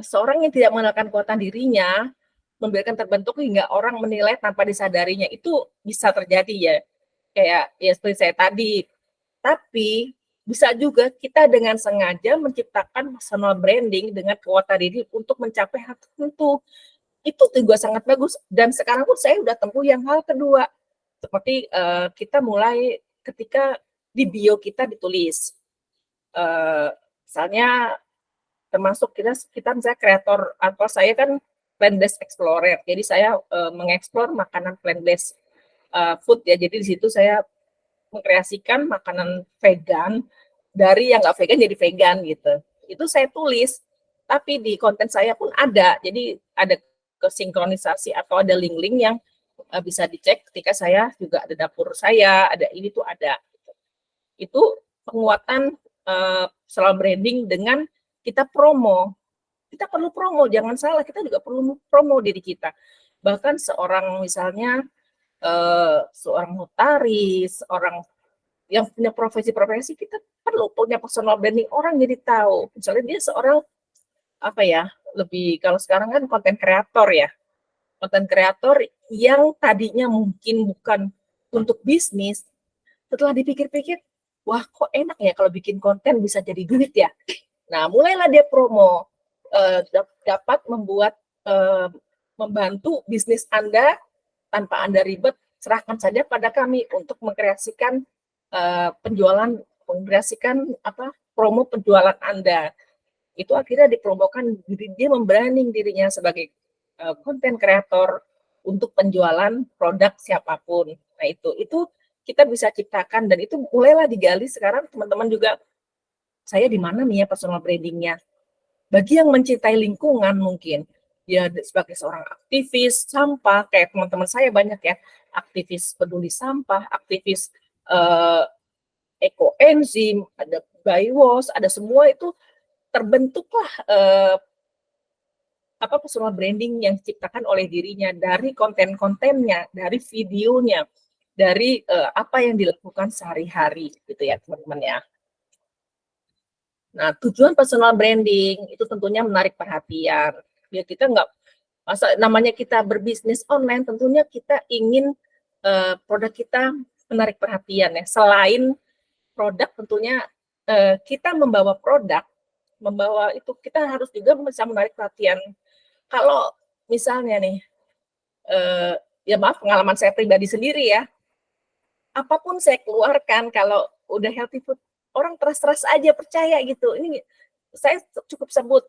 seorang yang tidak mengenalkan kekuatan dirinya membiarkan terbentuk hingga orang menilai tanpa disadarinya. Itu bisa terjadi ya. Kayak ya seperti saya tadi. Tapi bisa juga kita dengan sengaja menciptakan personal branding dengan kekuatan diri untuk mencapai hal tertentu. Itu juga sangat bagus. Dan sekarang pun saya udah tempuh yang hal kedua. Seperti kita mulai ketika di bio kita ditulis. Misalnya termasuk kita misalnya kreator atau saya kan plant-based explorer. Jadi saya mengeksplor makanan plant-based food ya. Jadi di situ saya mengkreasikan makanan vegan dari yang nggak vegan jadi vegan gitu. Itu saya tulis, tapi di konten saya pun ada. Jadi ada kesinkronisasi atau ada link-link yang bisa dicek ketika saya juga ada dapur saya, ada ini tuh ada. Itu penguatan personal branding dengan kita promo. Kita perlu promo, jangan salah, kita juga perlu promo diri kita. Bahkan seorang misalnya seorang notaris, orang yang punya profesi-profesi, kita perlu punya personal branding, orang jadi tahu. Misalnya dia seorang lebih kalau sekarang kan konten kreator ya. Konten kreator yang tadinya mungkin bukan untuk bisnis, setelah dipikir-pikir, wah kok enak ya kalau bikin konten bisa jadi duit ya. Nah, mulailah dia promo, dapat membantu bisnis Anda tanpa Anda ribet, serahkan saja pada kami untuk mengkreasikan promo penjualan Anda. Itu akhirnya dipromokan, dia membranding dirinya sebagai konten kreator untuk penjualan produk siapapun. Nah, itu kita bisa ciptakan dan itu mulailah digali sekarang teman-teman juga. Saya di mana nih ya personal brandingnya? Bagi yang mencintai lingkungan mungkin, ya sebagai seorang aktivis sampah, kayak teman-teman saya banyak ya, aktivis peduli sampah, aktivis ekoenzim, ada Biowas, ada semua itu terbentuklah personal branding yang diciptakan oleh dirinya dari konten-kontennya, dari videonya, dari apa yang dilakukan sehari-hari gitu ya teman-teman ya. Nah, tujuan personal branding itu tentunya menarik perhatian. Ya kita nggak, masa namanya kita berbisnis online, tentunya kita ingin produk kita menarik perhatian ya. Selain produk tentunya kita membawa itu kita harus juga bisa menarik perhatian. Kalau misalnya nih, ya maaf pengalaman saya pribadi sendiri ya, apapun saya keluarkan kalau udah healthy food, orang teras-teras aja percaya gitu. Ini saya cukup sebut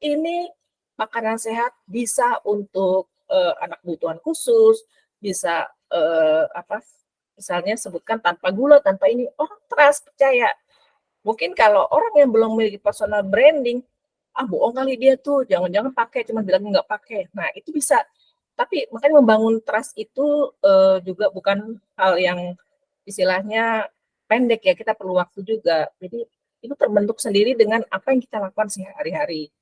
ini makanan sehat bisa untuk anak kebutuhan khusus, bisa misalnya sebutkan tanpa gula, tanpa ini, orang teras percaya. Mungkin kalau orang yang belum memiliki personal branding, bohong kali dia tuh, jangan-jangan pakai, cuma bilang nggak pakai. Nah, itu bisa. Tapi makanya membangun trust itu juga bukan hal yang istilahnya pendek ya, kita perlu waktu juga. Jadi itu terbentuk sendiri dengan apa yang kita lakukan sehari-hari.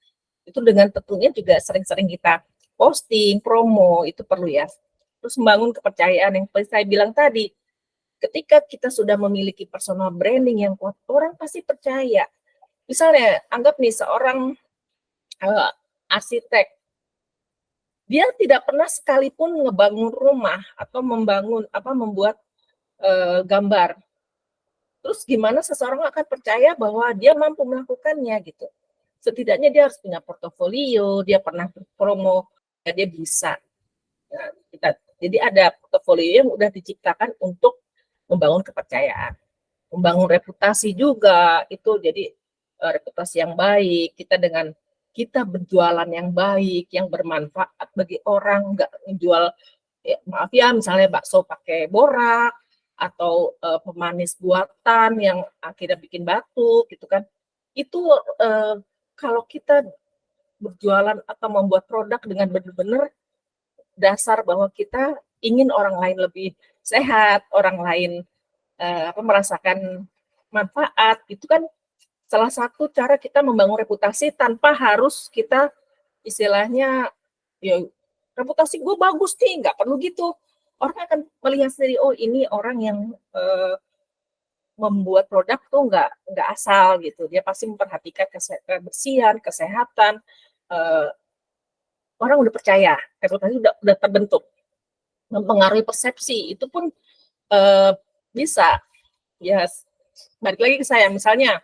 Itu dengan tentunya juga sering-sering kita posting, promo, itu perlu ya. terus membangun kepercayaan yang seperti saya bilang tadi. Ketika kita sudah memiliki personal branding yang kuat, orang pasti percaya. Misalnya, anggap nih seorang arsitek, dia tidak pernah sekalipun ngebangun rumah atau membuat gambar. Terus gimana seseorang akan percaya bahwa dia mampu melakukannya gitu? Setidaknya dia harus punya portofolio, dia pernah promo, ya dia bisa. Nah, jadi ada portofolio yang udah diciptakan untuk membangun kepercayaan, membangun reputasi juga itu. Jadi reputasi yang baik, kita berjualan yang baik, yang bermanfaat bagi orang, nggak menjual ya, maaf ya, misalnya bakso pakai borak atau pemanis buatan yang akhirnya bikin batuk gitu kan. Itu kalau kita berjualan atau membuat produk dengan benar-benar dasar bahwa kita ingin orang lain lebih sehat, orang lain merasakan manfaat, itu kan salah satu cara kita membangun reputasi tanpa harus kita istilahnya ya reputasi gue bagus nih, nggak perlu gitu. Orang akan melihat sendiri, oh ini orang yang membuat produk tuh nggak asal gitu. Dia pasti memperhatikan kebersihan, kesehatan. Orang udah percaya, reputasi udah terbentuk. Mempengaruhi persepsi itu pun bisa. Ya, balik lagi ke saya, misalnya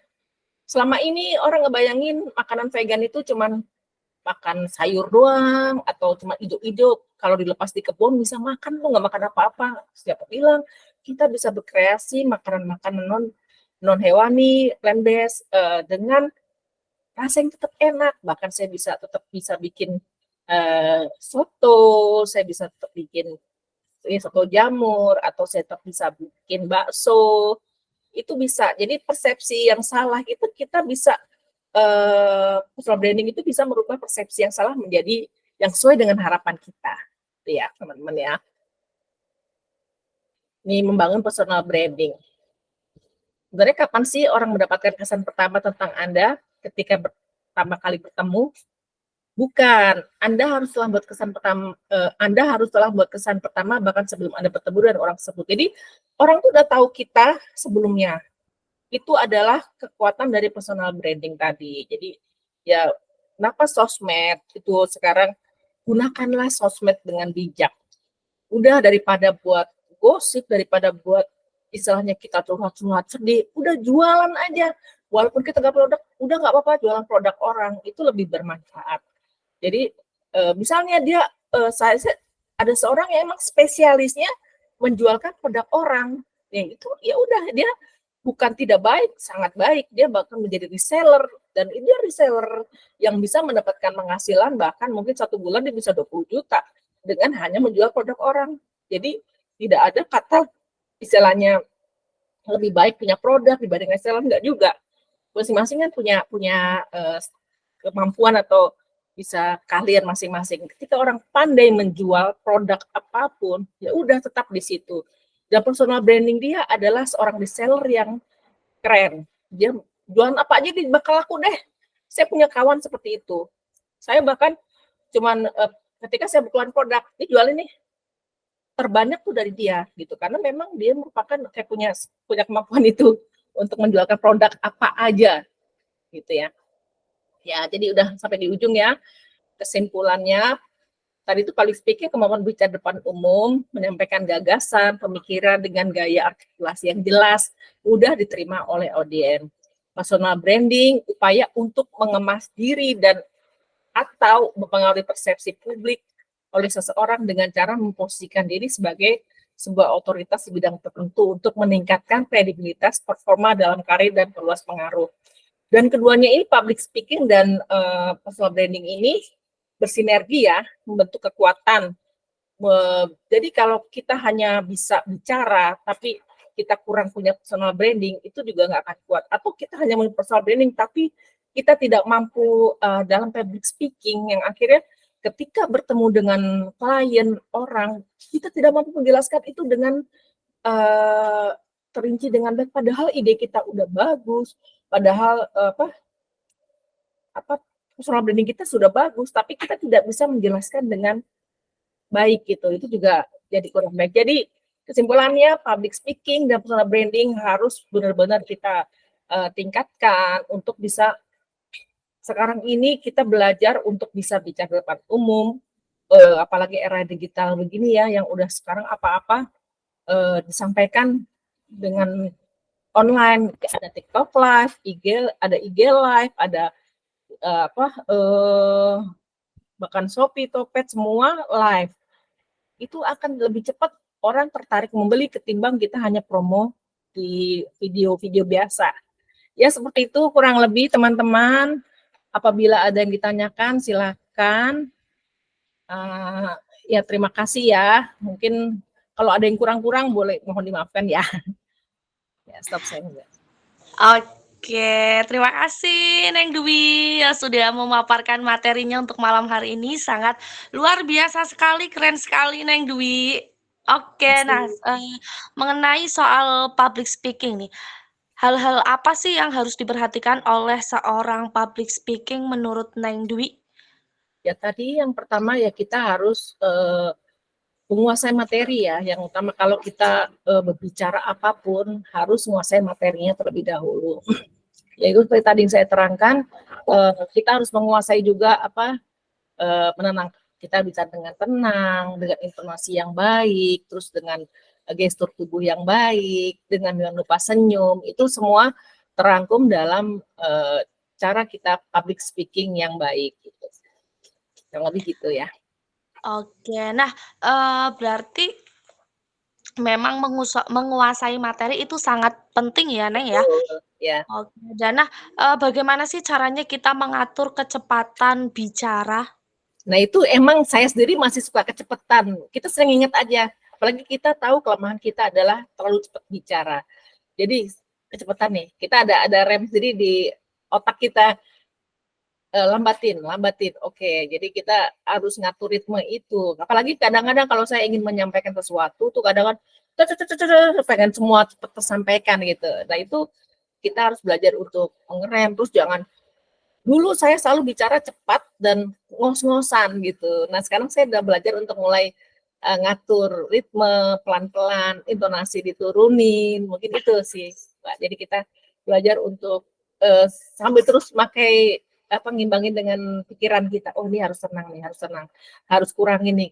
selama ini orang ngebayangin makanan vegan itu cuman makan sayur doang atau cuma hijau-hijau, kalau dilepas di kebun bisa makan, lo nggak makan apa-apa. Siapa bilang kita bisa berkreasi makanan-makanan non hewani, plant based dengan rasa yang tetap enak. Bahkan saya tetap bisa bikin soto, saya bisa tetap bikin soto jamur, atau saya tetap bisa bikin bakso. Itu bisa. Jadi persepsi yang salah itu kita bisa personal branding itu bisa merubah persepsi yang salah menjadi yang sesuai dengan harapan kita. Itu ya, teman-teman ya. Ini membangun personal branding. Sebenarnya kapan sih orang mendapatkan kesan pertama tentang Anda ketika pertama kali bertemu? Bukan, Anda harus telah buat kesan pertama, bahkan sebelum Anda bertemu dengan orang tersebut. Jadi orang tuh udah tahu kita sebelumnya. Itu adalah kekuatan dari personal branding tadi. Jadi ya kenapa sosmed itu sekarang, gunakanlah sosmed dengan bijak. Udah daripada buat gosip, daripada buat istilahnya kita curhat-curhat sedih, udah jualan aja. Walaupun kita nggak produk, udah nggak apa-apa jualan produk orang, itu lebih bermanfaat. Jadi misalnya saya ada seorang yang emang spesialisnya menjualkan produk orang, yang itu ya udah dia bukan tidak baik, sangat baik, dia bahkan menjadi reseller, dan dia reseller yang bisa mendapatkan penghasilan bahkan mungkin 1 bulan dia bisa 20 juta dengan hanya menjual produk orang. Jadi tidak ada kata istilahnya lebih baik punya produk dibanding reseller, enggak juga. Masing-masing kan punya kemampuan atau bisa kalian masing-masing. Ketika orang pandai menjual produk apapun, ya udah tetap di situ. Dan personal branding dia adalah seorang reseller yang keren. Dia jualan apa aja dia bakal laku deh. Saya punya kawan seperti itu. Saya bahkan cuman ketika saya berkeluar produk, dia jualin nih terbanyak tuh dari dia gitu. Karena memang dia merupakan kayak punya kemampuan itu untuk menjualkan produk apa aja gitu ya. Ya, jadi udah sampai di ujung ya. Kesimpulannya, tadi itu public speaking kemampuan bicara depan umum, menyampaikan gagasan, pemikiran dengan gaya artikulasi yang jelas, mudah diterima oleh audiens. Personal branding, upaya untuk mengemas diri dan atau mempengaruhi persepsi publik oleh seseorang dengan cara memposisikan diri sebagai sebuah otoritas di bidang tertentu untuk meningkatkan kredibilitas, performa dalam karir, dan perluas pengaruh. Dan keduanya ini, public speaking dan personal branding ini bersinergi ya, membentuk kekuatan. Jadi kalau kita hanya bisa bicara, tapi kita kurang punya personal branding, itu juga nggak akan kuat. Atau kita hanya punya personal branding, tapi kita tidak mampu dalam public speaking, yang akhirnya ketika bertemu dengan klien orang, kita tidak mampu menjelaskan itu dengan terinci dengan baik, padahal ide kita udah bagus, padahal personal branding kita sudah bagus, tapi kita tidak bisa menjelaskan dengan baik gitu, itu juga jadi kurang baik. Jadi kesimpulannya public speaking dan personal branding harus benar-benar kita tingkatkan untuk bisa sekarang ini kita belajar untuk bisa bicara di depan umum, apalagi era digital begini ya, yang udah sekarang apa-apa disampaikan dengan online. Ada TikTok Live, ada IG Live, ada bahkan Shopee, Topet semua live. Itu akan lebih cepat orang tertarik membeli ketimbang kita hanya promo di video-video biasa. Ya seperti itu kurang lebih teman-teman. Apabila ada yang ditanyakan silakan. Ya terima kasih ya. Mungkin kalau ada yang kurang-kurang boleh mohon dimaafkan ya. Ya stop saya. Oke, terima kasih Neng Dwi yang sudah memaparkan materinya untuk malam hari ini. Sangat luar biasa sekali, keren sekali Neng Dwi. Oke, nah mengenai soal public speaking nih, hal-hal apa sih yang harus diperhatikan oleh seorang public speaking menurut Neng Dwi? Ya tadi yang pertama ya kita harus menguasai materi ya. Yang utama kalau kita berbicara apapun harus menguasai materinya terlebih dahulu. Yaitu seperti tadi yang saya terangkan, kita harus menguasai juga menenang. Kita bicara dengan tenang, dengan informasi yang baik, terus dengan gestur tubuh yang baik, dengan jangan lupa senyum, itu semua terangkum dalam cara kita public speaking yang baik. Gitu. Yang lebih gitu ya. Oke, nah berarti memang menguasai materi itu sangat penting ya, Neng ya? Betul, ya. Oke, dan nah bagaimana sih caranya kita mengatur kecepatan bicara? Nah itu emang saya sendiri masih suka kecepatan. Kita sering ingat aja, apalagi kita tahu kelemahan kita adalah terlalu cepat bicara. Jadi kecepatan nih, kita ada rem sendiri di otak kita, lambatin. Oke, jadi kita harus ngatur ritme itu. Apalagi kadang-kadang kalau saya ingin menyampaikan sesuatu tuh kadang-kadang pengen semua cepat tersampaikan gitu. Nah itu kita harus belajar untuk mengerem, terus jangan dulu saya selalu bicara cepat dan ngos-ngosan gitu. Nah sekarang saya udah belajar untuk mulai ngatur ritme pelan-pelan, intonasi diturunin, mungkin itu sih, Mbak. Jadi kita belajar untuk sambil terus pakai ngimbangin dengan pikiran kita. Oh ini harus tenang nih, harus tenang, harus kurangin nih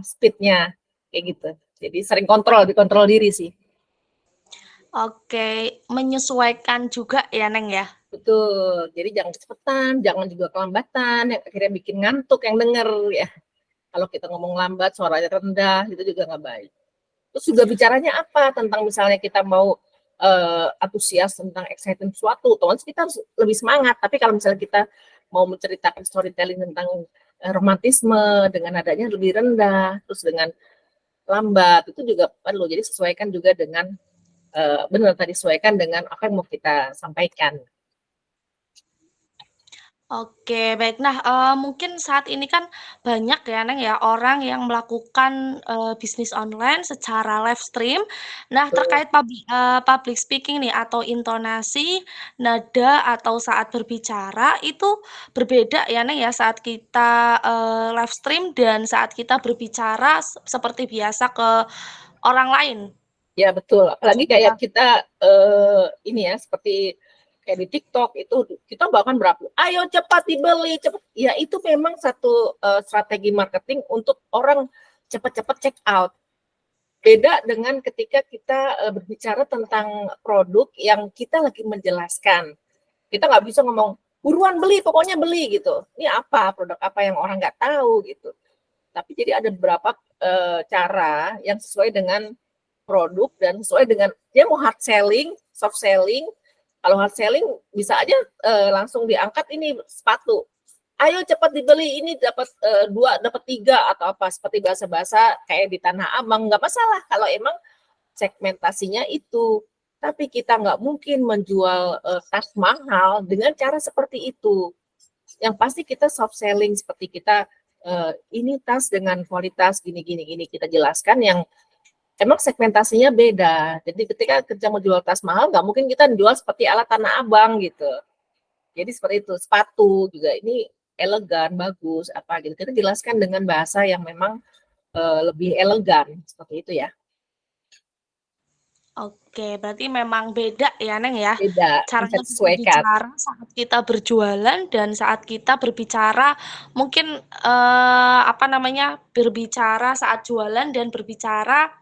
speednya kayak gitu. Jadi sering dikontrol diri sih. Oke, menyesuaikan juga ya, Neng ya? Betul, jadi jangan kecepatan, jangan juga kelambatan, yang akhirnya bikin ngantuk yang denger ya. Kalau kita ngomong lambat, suaranya rendah, itu juga nggak baik. Terus juga bicaranya apa, tentang misalnya kita mau antusias tentang exciting sesuatu, otomatis kita harus lebih semangat. Tapi kalau misalnya kita mau menceritakan storytelling tentang romantisme dengan nadanya lebih rendah, terus dengan lambat, itu juga perlu. Jadi sesuaikan juga dengan, benar tadi, sesuaikan dengan apa yang mau kita sampaikan. Oke, baik. Nah, mungkin saat ini kan banyak ya, Neng, ya, orang yang melakukan, bisnis online secara live stream. Nah, terkait public speaking nih atau intonasi, nada, atau saat berbicara itu berbeda ya, Neng, ya, saat kita, live stream dan saat kita berbicara seperti biasa ke orang lain. Ya betul, apalagi kayak Contoh. kita ini ya seperti kayak di TikTok itu kita bahkan berapa, ayo cepat dibeli, cepat. Ya itu memang satu strategi marketing untuk orang cepat-cepat check out. Beda dengan ketika kita berbicara tentang produk yang kita lagi menjelaskan. Kita nggak bisa ngomong buruan beli, pokoknya beli gitu. Ini apa produk apa yang orang nggak tahu gitu. Tapi jadi ada beberapa cara yang sesuai dengan produk dan sesuai dengan dia mau hard selling, soft selling. Kalau hard selling bisa aja langsung diangkat ini sepatu. Ayo cepat dibeli ini dapat 2 dapat 3 atau apa seperti bahasa-bahasa kayak di Tanah Abang, nggak masalah kalau emang segmentasinya itu. Tapi kita nggak mungkin menjual tas mahal dengan cara seperti itu. Yang pasti kita soft selling seperti kita ini tas dengan kualitas gini kita jelaskan yang emang segmentasinya beda. Jadi ketika kita mau jual tas mahal, nggak mungkin kita jual seperti ala Tanah Abang gitu. Jadi seperti itu, sepatu juga ini elegan, bagus, apa gitu. Kita jelaskan dengan bahasa yang memang lebih elegan seperti itu ya. Oke, berarti memang beda ya, Neng ya, Beda, bisa caranya disesuaikan. berbicara saat kita berjualan dan saat kita berbicara mungkin, apa namanya, berbicara saat jualan dan berbicara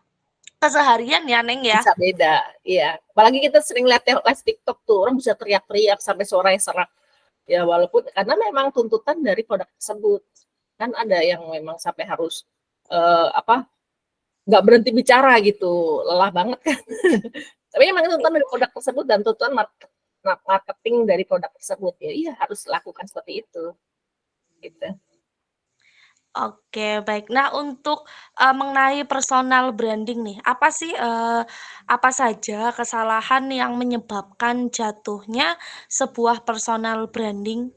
keseharian ya, Neng ya? Bisa beda, iya. Apalagi kita sering lihat live TikTok tuh, orang bisa teriak-teriak sampai suaranya serak. Ya walaupun karena memang tuntutan dari produk tersebut. Kan ada yang memang sampai harus apa nggak berhenti bicara gitu, lelah banget kan. Tapi memang tuntutan dari produk tersebut dan tuntutan marketing dari produk tersebut ya, iya harus lakukan seperti itu. Gitu. Oke, baik. Nah, untuk, mengenai personal branding nih, apa saja kesalahan yang menyebabkan jatuhnya sebuah personal branding?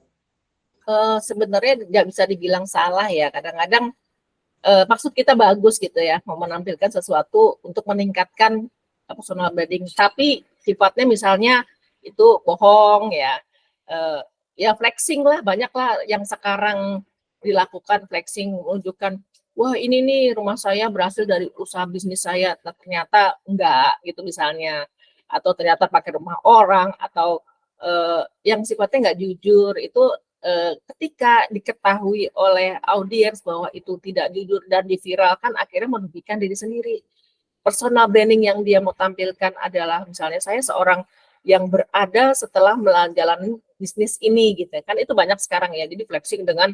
Sebenarnya nggak bisa dibilang salah ya, kadang-kadang maksud kita bagus gitu ya, mau menampilkan sesuatu untuk meningkatkan personal branding, tapi sifatnya misalnya itu bohong ya, ya flexing lah, banyak lah yang sekarang dilakukan flexing, menunjukkan wah ini nih rumah saya berhasil dari usaha bisnis saya, nah, ternyata enggak gitu misalnya, atau ternyata pakai rumah orang, atau yang sifatnya nggak jujur itu ketika diketahui oleh audiens bahwa itu tidak jujur dan diviralkan, akhirnya merugikan diri sendiri. Personal branding yang dia mau tampilkan adalah misalnya saya seorang yang berada setelah menjalani bisnis ini gitu kan, itu banyak sekarang ya, jadi flexing dengan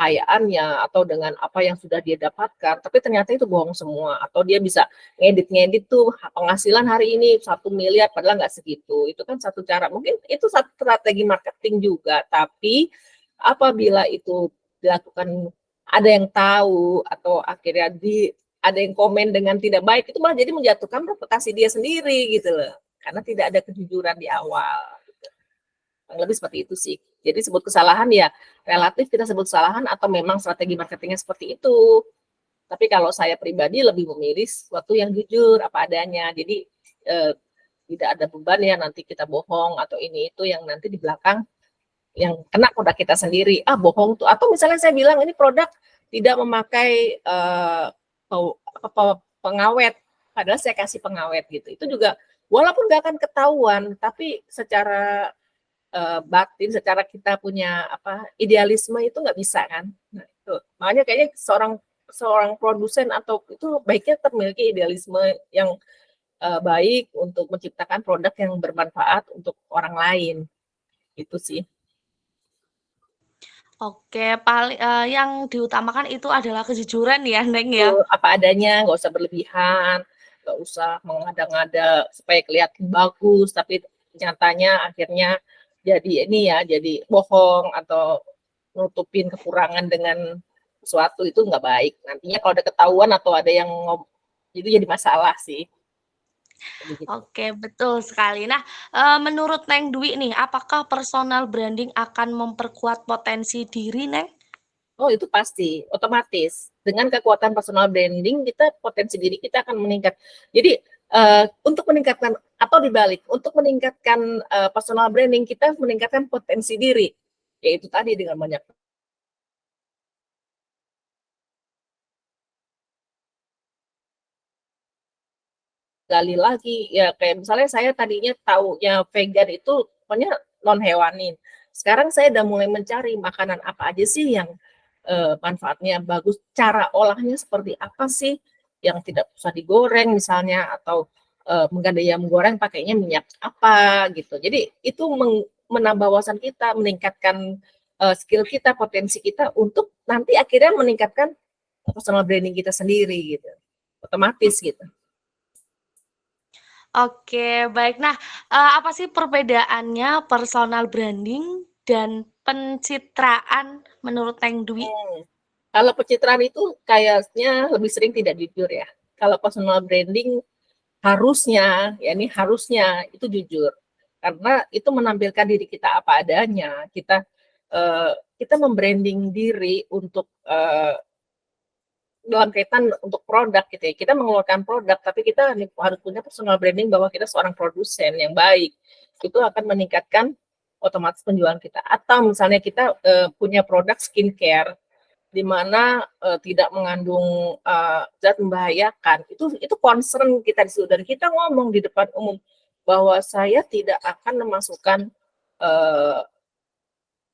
kekayaannya atau dengan apa yang sudah dia dapatkan, tapi ternyata itu bohong semua, atau dia bisa ngedit-ngedit tuh penghasilan hari ini 1 miliar padahal nggak segitu. Itu kan satu cara, mungkin itu satu strategi marketing juga, tapi apabila itu dilakukan ada yang tahu atau akhirnya ada yang komen dengan tidak baik, itu malah jadi menjatuhkan reputasi dia sendiri gitu loh, karena tidak ada kejujuran di awal. Lebih seperti itu sih. Jadi sebut kesalahan ya relatif kita sebut kesalahan atau memang strategi marketingnya seperti itu. Tapi kalau saya pribadi lebih memilih sesuatu yang jujur apa adanya. Jadi tidak ada beban ya nanti kita bohong atau ini itu yang nanti di belakang yang kena produk kita sendiri. Ah bohong tuh, atau misalnya saya bilang ini produk tidak memakai pengawet, padahal saya kasih pengawet gitu. Itu juga walaupun nggak akan ketahuan, tapi secara batin, secara kita punya apa idealisme itu nggak bisa kan. Nah, itu makanya kayaknya seorang seorang produsen atau itu baiknya termiliki idealisme yang baik untuk menciptakan produk yang bermanfaat untuk orang lain. Itu sih. Oke, yang diutamakan itu adalah kejujuran ya, Neng ya? Apa adanya, nggak usah berlebihan, nggak usah mengada-ngada supaya kelihatan bagus, tapi nyatanya akhirnya jadi ini ya, jadi bohong atau nutupin kekurangan dengan sesuatu itu nggak baik. Nantinya kalau ada ketahuan atau ada yang itu jadi masalah sih. Begitu. Oke, betul sekali. Nah, menurut Neng Dwi nih, apakah personal branding akan memperkuat potensi diri, Neng? Oh itu pasti, otomatis. Dengan kekuatan personal branding, kita potensi diri kita akan meningkat. Jadi untuk meningkatkan atau dibalik, untuk meningkatkan personal branding kita meningkatkan potensi diri, yaitu tadi dengan banyak gali lagi ya kayak misalnya saya tadinya taunya vegan itu pokoknya non hewanin. Sekarang saya udah mulai mencari makanan apa aja sih yang manfaatnya bagus, cara olahnya seperti apa sih yang tidak usah digoreng misalnya, atau mengganti ayam goreng pakainya minyak apa gitu. Jadi itu menambah wawasan kita, meningkatkan skill kita, potensi kita untuk nanti akhirnya meningkatkan personal branding kita sendiri gitu. Otomatis gitu. Oke, baik. Nah, apa sih perbedaannya personal branding dan pencitraan menurut Neng Dwi? Kalau pencitraan itu kayaknya lebih sering tidak jujur ya. Kalau personal branding harusnya, ya ini harusnya itu jujur. Karena itu menampilkan diri kita apa adanya. Kita membranding diri untuk dalam kaitan untuk produk gitu ya. Kita mengeluarkan produk, tapi kita harus punya personal branding bahwa kita seorang produsen yang baik. Itu akan meningkatkan otomatis penjualan kita. Atau misalnya kita punya produk skincare, di mana tidak mengandung zat membahayakan. Itu concern kita di situ, dan kita ngomong di depan umum bahwa saya tidak akan memasukkan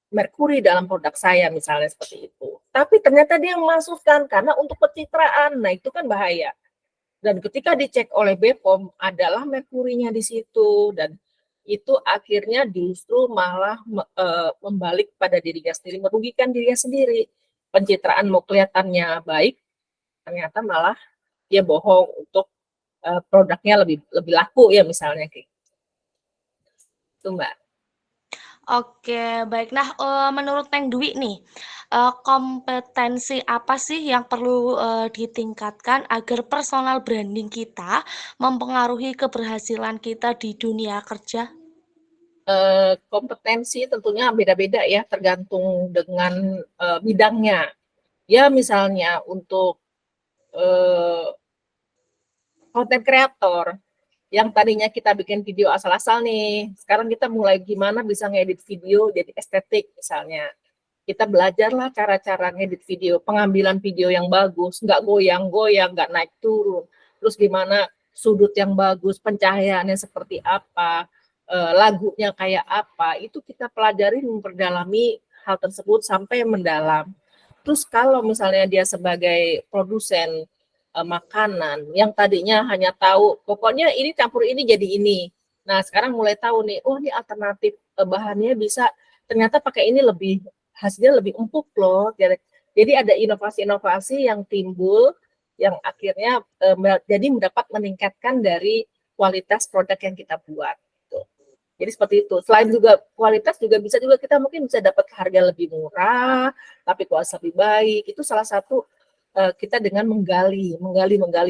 merkuri dalam produk saya, misalnya seperti itu. Tapi ternyata dia memasukkan karena untuk pencitraan. Nah, itu kan bahaya. Dan ketika dicek oleh BPOM adalah merkurinya di situ, dan itu akhirnya justru malah membalik pada dirinya sendiri, merugikan dirinya sendiri. Pencitraan mau kelihatannya baik, ternyata malah dia bohong untuk produknya lebih laku ya, misalnya kayak itu, Mbak. Oke, baik. Nah, menurut Neng Dwi nih, kompetensi apa sih yang perlu, ditingkatkan agar personal branding kita mempengaruhi keberhasilan kita di dunia kerja? Kompetensi tentunya beda-beda ya, tergantung dengan bidangnya. Ya misalnya untuk konten kreator yang tadinya kita bikin video asal-asal nih, sekarang kita mulai gimana bisa ngedit video jadi estetik misalnya. Kita belajarlah cara-cara ngedit video, pengambilan video yang bagus, nggak goyang-goyang, nggak naik turun. Terus gimana sudut yang bagus, pencahayaannya seperti apa, lagunya kayak apa, itu kita pelajari, memperdalami hal tersebut sampai mendalam. Terus kalau misalnya dia sebagai produsen makanan yang tadinya hanya tahu pokoknya ini campur ini jadi ini. Nah, sekarang mulai tahu nih, oh ini alternatif bahannya bisa ternyata pakai ini lebih hasilnya lebih empuk loh. Jadi ada inovasi-inovasi yang timbul yang akhirnya jadi mendapat meningkatkan dari kualitas produk yang kita buat. Gitu. Jadi seperti itu. Selain juga kualitas juga bisa juga kita mungkin bisa dapat harga lebih murah, tapi kualitas lebih baik. Itu salah satu kita dengan menggali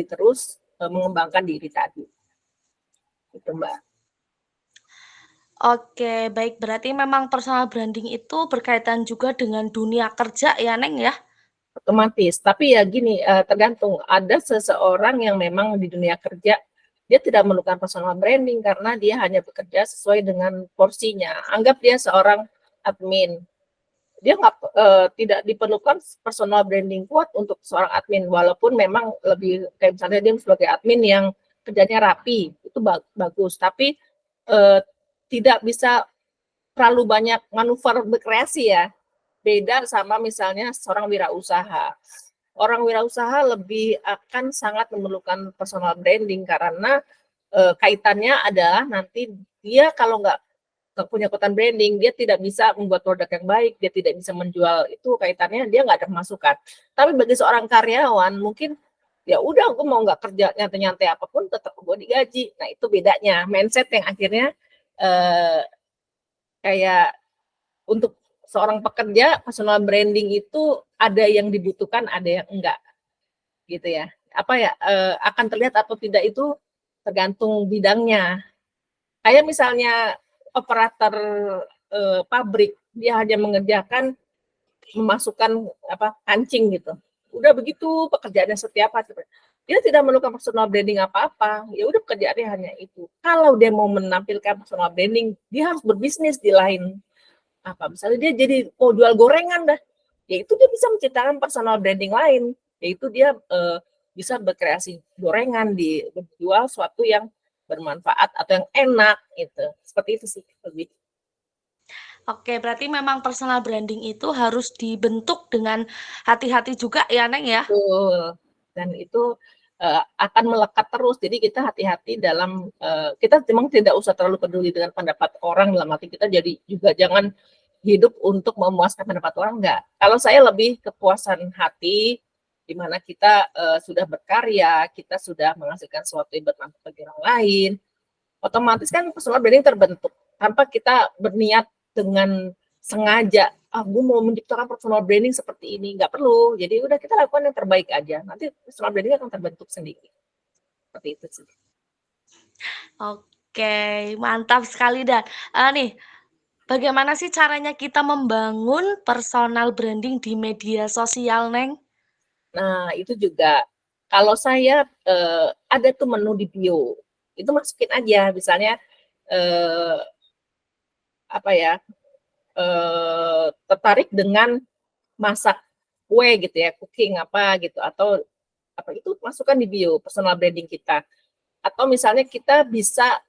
terus mengembangkan diri tadi. Itu, Mbak. Oke, baik. Berarti memang personal branding itu berkaitan juga dengan dunia kerja ya, Neng, ya? Otomatis. Tapi ya gini, tergantung. Ada seseorang yang memang di dunia kerja, dia tidak memerlukan personal branding karena dia hanya bekerja sesuai dengan porsinya. Anggap dia seorang admin. Dia tidak diperlukan personal branding kuat untuk seorang admin, walaupun memang lebih kayak misalnya dia sebagai admin yang kerjanya rapi, itu bagus. Tapi tidak bisa terlalu banyak manuver berkreasi ya. Beda sama misalnya seorang wirausaha. Orang wirausaha lebih akan sangat memerlukan personal branding karena kaitannya adalah nanti dia kalau nggak punya konten branding, dia tidak bisa membuat produk yang baik, dia tidak bisa menjual, itu kaitannya dia nggak ada pemasukan. Tapi bagi seorang karyawan mungkin ya udah gue mau nggak kerja nyantai-nyantai apapun tetap gue digaji. Nah itu bedanya mindset yang akhirnya kayak untuk seorang pekerja personal branding itu ada yang dibutuhkan, ada yang enggak gitu ya. Apa ya akan terlihat atau tidak itu tergantung bidangnya. Kayak misalnya operator pabrik, dia hanya mengerjakan memasukkan kancing gitu. Udah begitu pekerjaannya setiap hari. Dia tidak memerlukan personal branding apa-apa. Ya udah pekerjaannya hanya itu. Kalau dia mau menampilkan personal branding, dia harus berbisnis di lain misalnya dia jadi mau jual gorengan dah, yaitu dia bisa menciptakan personal branding lain, yaitu dia bisa berkreasi gorengan, menjual sesuatu yang bermanfaat atau yang enak gitu. Seperti itu sih lebih. Oke, berarti memang personal branding itu harus dibentuk dengan hati-hati juga ya, Neng, ya? Betul. Dan itu akan melekat terus. Jadi kita hati-hati dalam kita memang tidak usah terlalu peduli dengan pendapat orang, dalam arti kita jadi juga jangan hidup untuk memuaskan pendapat orang, enggak. Kalau saya lebih kepuasan hati di mana kita sudah berkarya, kita sudah menghasilkan sesuatu yang bermanfaat bagi orang lain, otomatis kan personal branding terbentuk tanpa kita berniat dengan sengaja gue mau menciptakan personal branding seperti ini, nggak perlu. Jadi udah kita lakukan yang terbaik aja, nanti personal branding akan terbentuk sendiri. Seperti itu sih. Oke, mantap sekali. Dan nih, bagaimana sih caranya kita membangun personal branding di media sosial, Neng? Nah itu juga kalau saya ada tuh menu di bio, itu masukin aja misalnya tertarik dengan masak kue gitu ya, cooking apa gitu, atau apa itu masukkan di bio personal branding kita. Atau misalnya kita bisa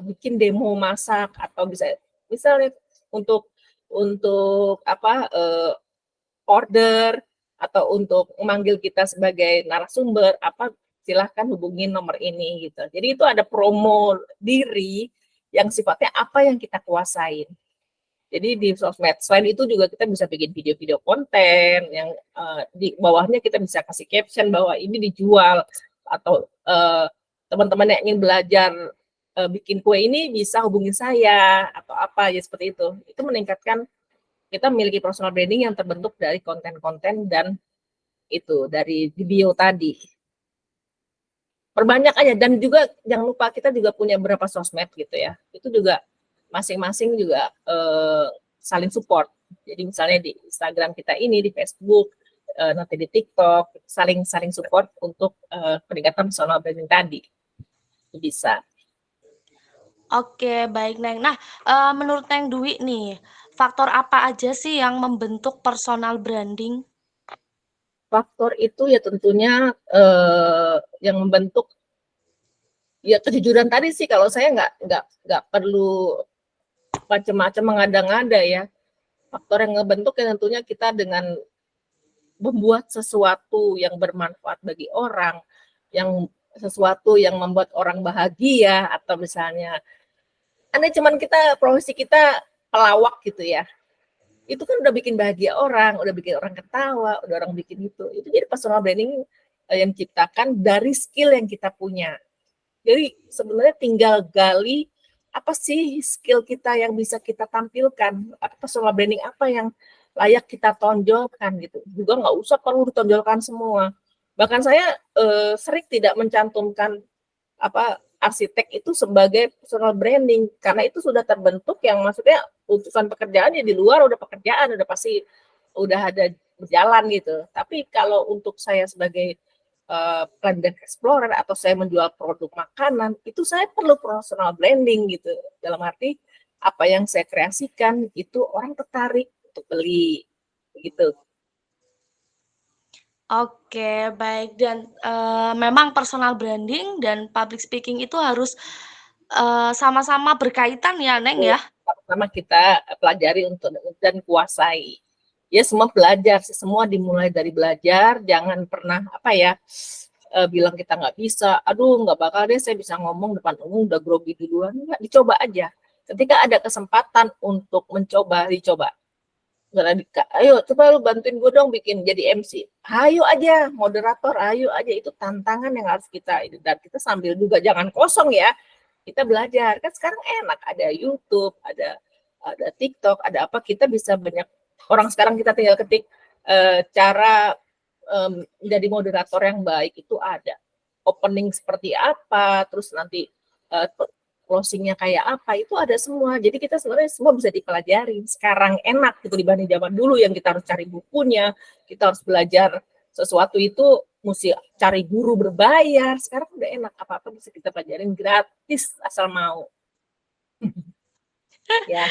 bikin demo masak, atau bisa misalnya untuk apa order atau untuk memanggil kita sebagai narasumber apa, silahkan hubungi nomor ini gitu. Jadi itu ada promo diri yang sifatnya apa yang kita kuasain. Jadi di sosmed, selain itu juga kita bisa bikin video-video konten yang di bawahnya kita bisa kasih caption bahwa ini dijual, atau teman-teman yang ingin belajar bikin kue ini bisa hubungi saya atau apa ya, seperti itu. Itu meningkatkan kita memiliki personal branding yang terbentuk dari konten-konten dan itu dari bio tadi. Perbanyak aja, dan juga jangan lupa kita juga punya beberapa sosmed gitu ya. Itu juga masing-masing juga saling support. Jadi misalnya di Instagram kita ini, di Facebook, nanti di TikTok, saling support untuk peningkatan personal branding tadi. Itu bisa. Oke, baik Neng. Nah, menurut Neng Dwi nih, faktor apa aja sih yang membentuk personal branding? Faktor itu ya tentunya yang membentuk ya kejujuran tadi sih. Kalau saya nggak perlu macam-macam mengada-ngada ya. Faktor yang ngebentuk ya tentunya kita dengan membuat sesuatu yang bermanfaat bagi orang, yang sesuatu yang membuat orang bahagia, atau misalnya cuman kita profesi kita pelawak gitu ya, itu kan udah bikin bahagia orang, udah bikin orang ketawa, udah orang bikin itu jadi personal branding yang diciptakan dari skill yang kita punya. Jadi sebenarnya tinggal gali apa sih skill kita yang bisa kita tampilkan, apa personal branding apa yang layak kita tonjolkan gitu. Juga nggak usah perlu ditonjolkan semua. Bahkan saya sering tidak mencantumkan apa arsitek itu sebagai personal branding karena itu sudah terbentuk, yang maksudnya utusan pekerjaan ya di luar udah pekerjaan, udah pasti udah ada berjalan gitu. Tapi kalau untuk saya sebagai plan dan explorer atau saya menjual produk makanan, itu saya perlu personal branding gitu. Dalam arti apa yang saya kreasikan itu orang tertarik untuk beli gitu. Oke, baik. Dan memang personal branding dan public speaking itu harus sama-sama berkaitan ya, Neng ya? Sama-sama kita pelajari untuk dan kuasai. Ya semua belajar, semua dimulai dari belajar. Jangan pernah apa ya bilang kita nggak bisa. Aduh nggak bakal deh saya bisa ngomong depan umum, udah grogi duluan. Nggak, dicoba aja. Ketika ada kesempatan untuk mencoba, dicoba. Ayo coba lu bantuin gue dong bikin jadi MC. Ayo aja, moderator, ayo aja. Itu tantangan yang harus kita, dan kita sambil juga jangan kosong ya. Kita belajar. Kan sekarang enak, ada YouTube, ada TikTok, ada apa, kita bisa banyak. Orang sekarang kita tinggal ketik cara menjadi moderator yang baik itu ada. Opening seperti apa, terus nanti closingnya kayak apa, itu ada semua. Jadi kita sebenarnya semua bisa dipelajari. Sekarang enak gitu dibanding zaman dulu yang kita harus cari bukunya, kita harus belajar sesuatu itu mesti cari guru berbayar. Sekarang udah enak, apa-apa bisa kita pelajarin gratis asal mau. Ya.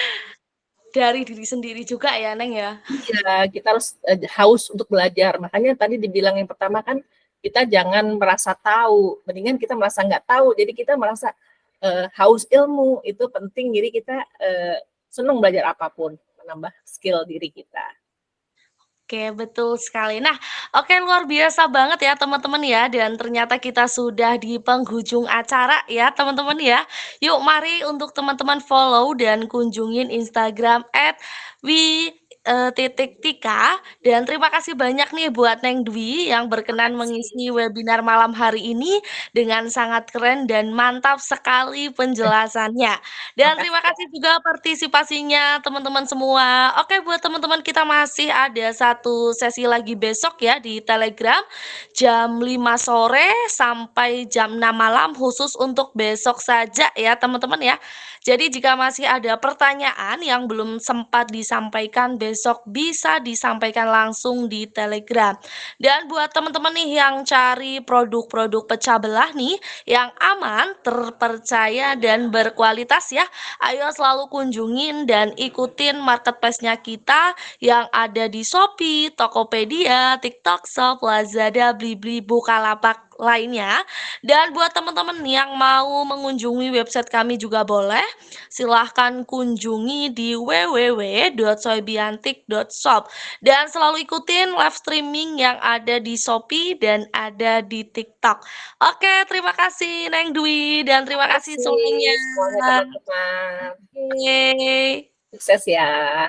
Dari diri sendiri juga ya, Neng ya? Iya, kita harus haus untuk belajar. Makanya tadi dibilang yang pertama kan, kita jangan merasa tahu, mendingan kita merasa nggak tahu. Jadi kita merasa haus ilmu, itu penting. Jadi kita senang belajar apapun, menambah skill diri kita. Oke, betul sekali. Nah, oke luar biasa banget ya teman-teman ya, dan ternyata kita sudah di penghujung acara ya teman-teman ya. Yuk mari untuk teman-teman follow dan kunjungin Instagram @wi_tika, dan terima kasih banyak nih buat Neng Dwi yang berkenan mengisi webinar malam hari ini dengan sangat keren dan mantap sekali penjelasannya. Dan terima kasih juga partisipasinya teman-teman semua. Oke, buat teman-teman kita masih ada satu sesi lagi besok ya di Telegram jam 5 sore sampai jam 6 malam khusus untuk besok saja ya teman-teman ya. Jadi jika masih ada pertanyaan yang belum sempat disampaikan besok besok bisa disampaikan langsung di Telegram. Dan buat teman-teman nih yang cari produk-produk pecah belah nih yang aman, terpercaya dan berkualitas ya, ayo selalu kunjungin dan ikutin marketplace-nya kita yang ada di Shopee, Tokopedia, TikTok Shop, Lazada, Blibli, Bukalapak lainnya. Dan buat teman-teman yang mau mengunjungi website kami juga boleh, silahkan kunjungi di www.soybiantik.shop dan selalu ikutin live streaming yang ada di Shopee dan ada di TikTok. Oke, terima kasih Neng Dwi dan terima kasih semuanya. semuanya teman-teman. Oke. Sukses ya.